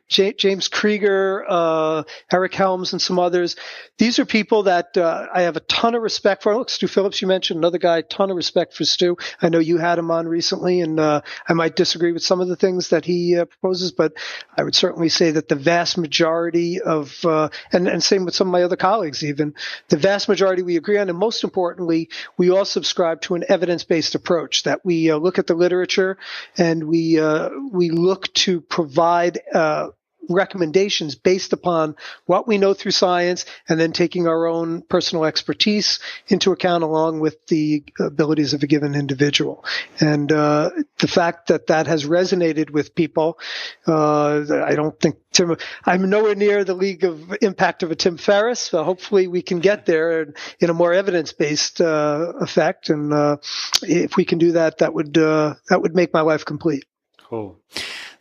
James Krieger, Eric Helms, and some others. These are people that I have a ton of respect for. Look, Stu Phillips, you mentioned, another guy, ton of respect for Stu. I know you had him on recently, and I might disagree with some of the things that he proposes, but I would certainly say that the vast majority of, and same with some of my other colleagues even, the vast majority we agree on, and most importantly, we all subscribe to an evidence-based approach, that we look at the literature and we look to provide recommendations based upon what we know through science, and then taking our own personal expertise into account along with the abilities of a given individual. And the fact that has resonated with people, I don't think I'm nowhere near the league of impact of a Tim Ferriss. So hopefully we can get there in a more evidence-based effect. And if we can do that, that would make my life complete. Cool.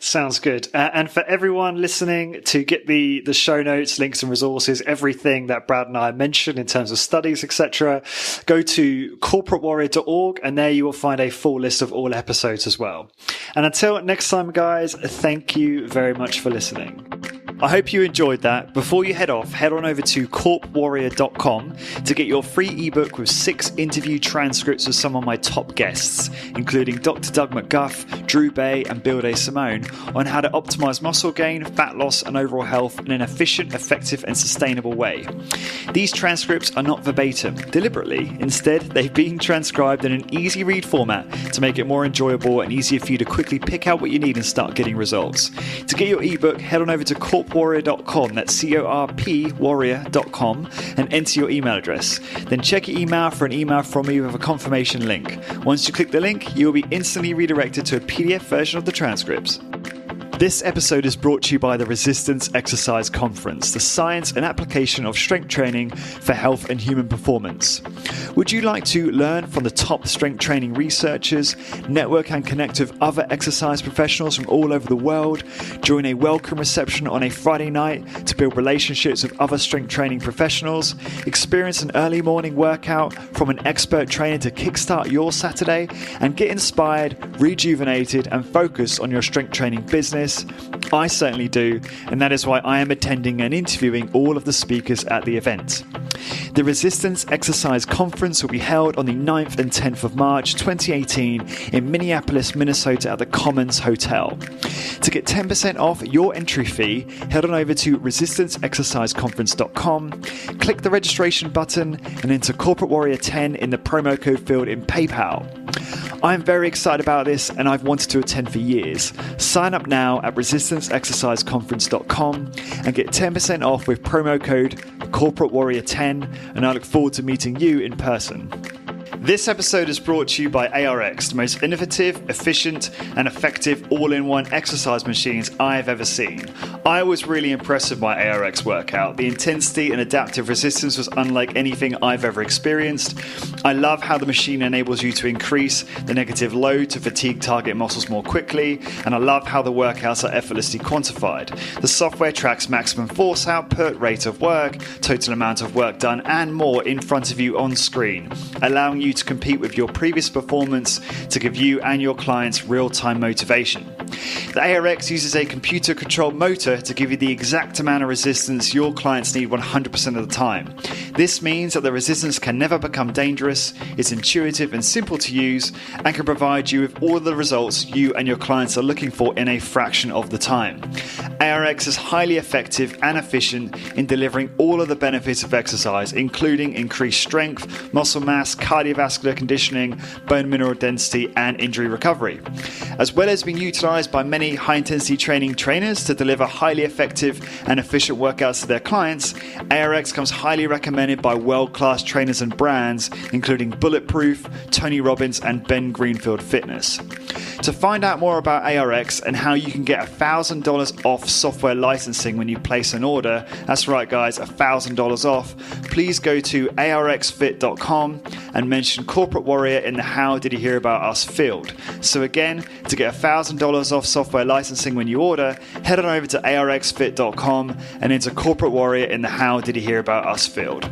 Sounds good. And for everyone listening, to get the show notes, links and resources, everything that Brad and I mentioned in terms of studies, etc., go to corporatewarrior.org, and there you will find a full list of all episodes as well. And until next time, guys, thank you very much for listening. I hope you enjoyed that. Before you head off, head on over to corpwarrior.com to get your free ebook with 6 interview transcripts of some of my top guests, including Dr. Doug McGuff, Drew Bay, and Bill Day Simone, on how to optimize muscle gain, fat loss, and overall health in an efficient, effective, and sustainable way. These transcripts are not verbatim, deliberately. Instead, they've been transcribed in an easy read format to make it more enjoyable and easier for you to quickly pick out what you need and start getting results. To get your ebook, head on over to corpwarrior.com, that's CORP warrior.com, and enter your email address. Then check your email for an email from me with a confirmation link. Once you click the link, you will be instantly redirected to a PDF version of the transcripts. This episode is brought to you by the Resistance Exercise Conference, the science and application of strength training for health and human performance. Would you like to learn from the top strength training researchers, network and connect with other exercise professionals from all over the world, join a welcome reception on a Friday night to build relationships with other strength training professionals, experience an early morning workout from an expert trainer to kickstart your Saturday, and get inspired, rejuvenated, and focused on your strength training business? I certainly do, and that is why I am attending and interviewing all of the speakers at the event. The Resistance Exercise Conference will be held on the 9th and 10th of March 2018 in Minneapolis, Minnesota at the Commons Hotel. To get 10% off your entry fee, head on over to resistanceexerciseconference.com, click the registration button, and enter Corporate Warrior 10 in the promo code field in PayPal. I'm very excited about this and I've wanted to attend for years. Sign up now at resistanceexerciseconference.com and get 10% off with promo code Corporate Warrior 10, and I look forward to meeting you in person. This episode is brought to you by ARX, the most innovative, efficient, and effective all-in-one exercise machines I've ever seen. I was really impressed with my ARX workout. The intensity and adaptive resistance was unlike anything I've ever experienced. I love how the machine enables you to increase the negative load to fatigue target muscles more quickly, and I love how the workouts are effortlessly quantified. The software tracks maximum force output, rate of work, total amount of work done, and more in front of you on screen, allowing you to compete with your previous performance to give you and your clients real-time motivation. The ARX uses a computer-controlled motor to give you the exact amount of resistance your clients need 100% of the time. This means that the resistance can never become dangerous, is intuitive and simple to use, and can provide you with all the results you and your clients are looking for in a fraction of the time. ARX is highly effective and efficient in delivering all of the benefits of exercise, including increased strength, muscle mass, cardiovascular conditioning, bone mineral density, and injury recovery. As well as being utilized by many high-intensity training trainers to deliver highly effective and efficient workouts to their clients, ARX comes highly recommended by world-class trainers and brands, including Bulletproof, Tony Robbins, and Ben Greenfield Fitness. To find out more about ARX and how you can get $1,000 off software licensing when you place an order, that's right guys, $1,000 off, please go to arxfit.com and mention Corporate Warrior in the How Did You Hear About Us field. So again, to get $1,000 off software licensing when you order, head on over to arxfit.com and enter Corporate Warrior in the How Did You Hear About Us field.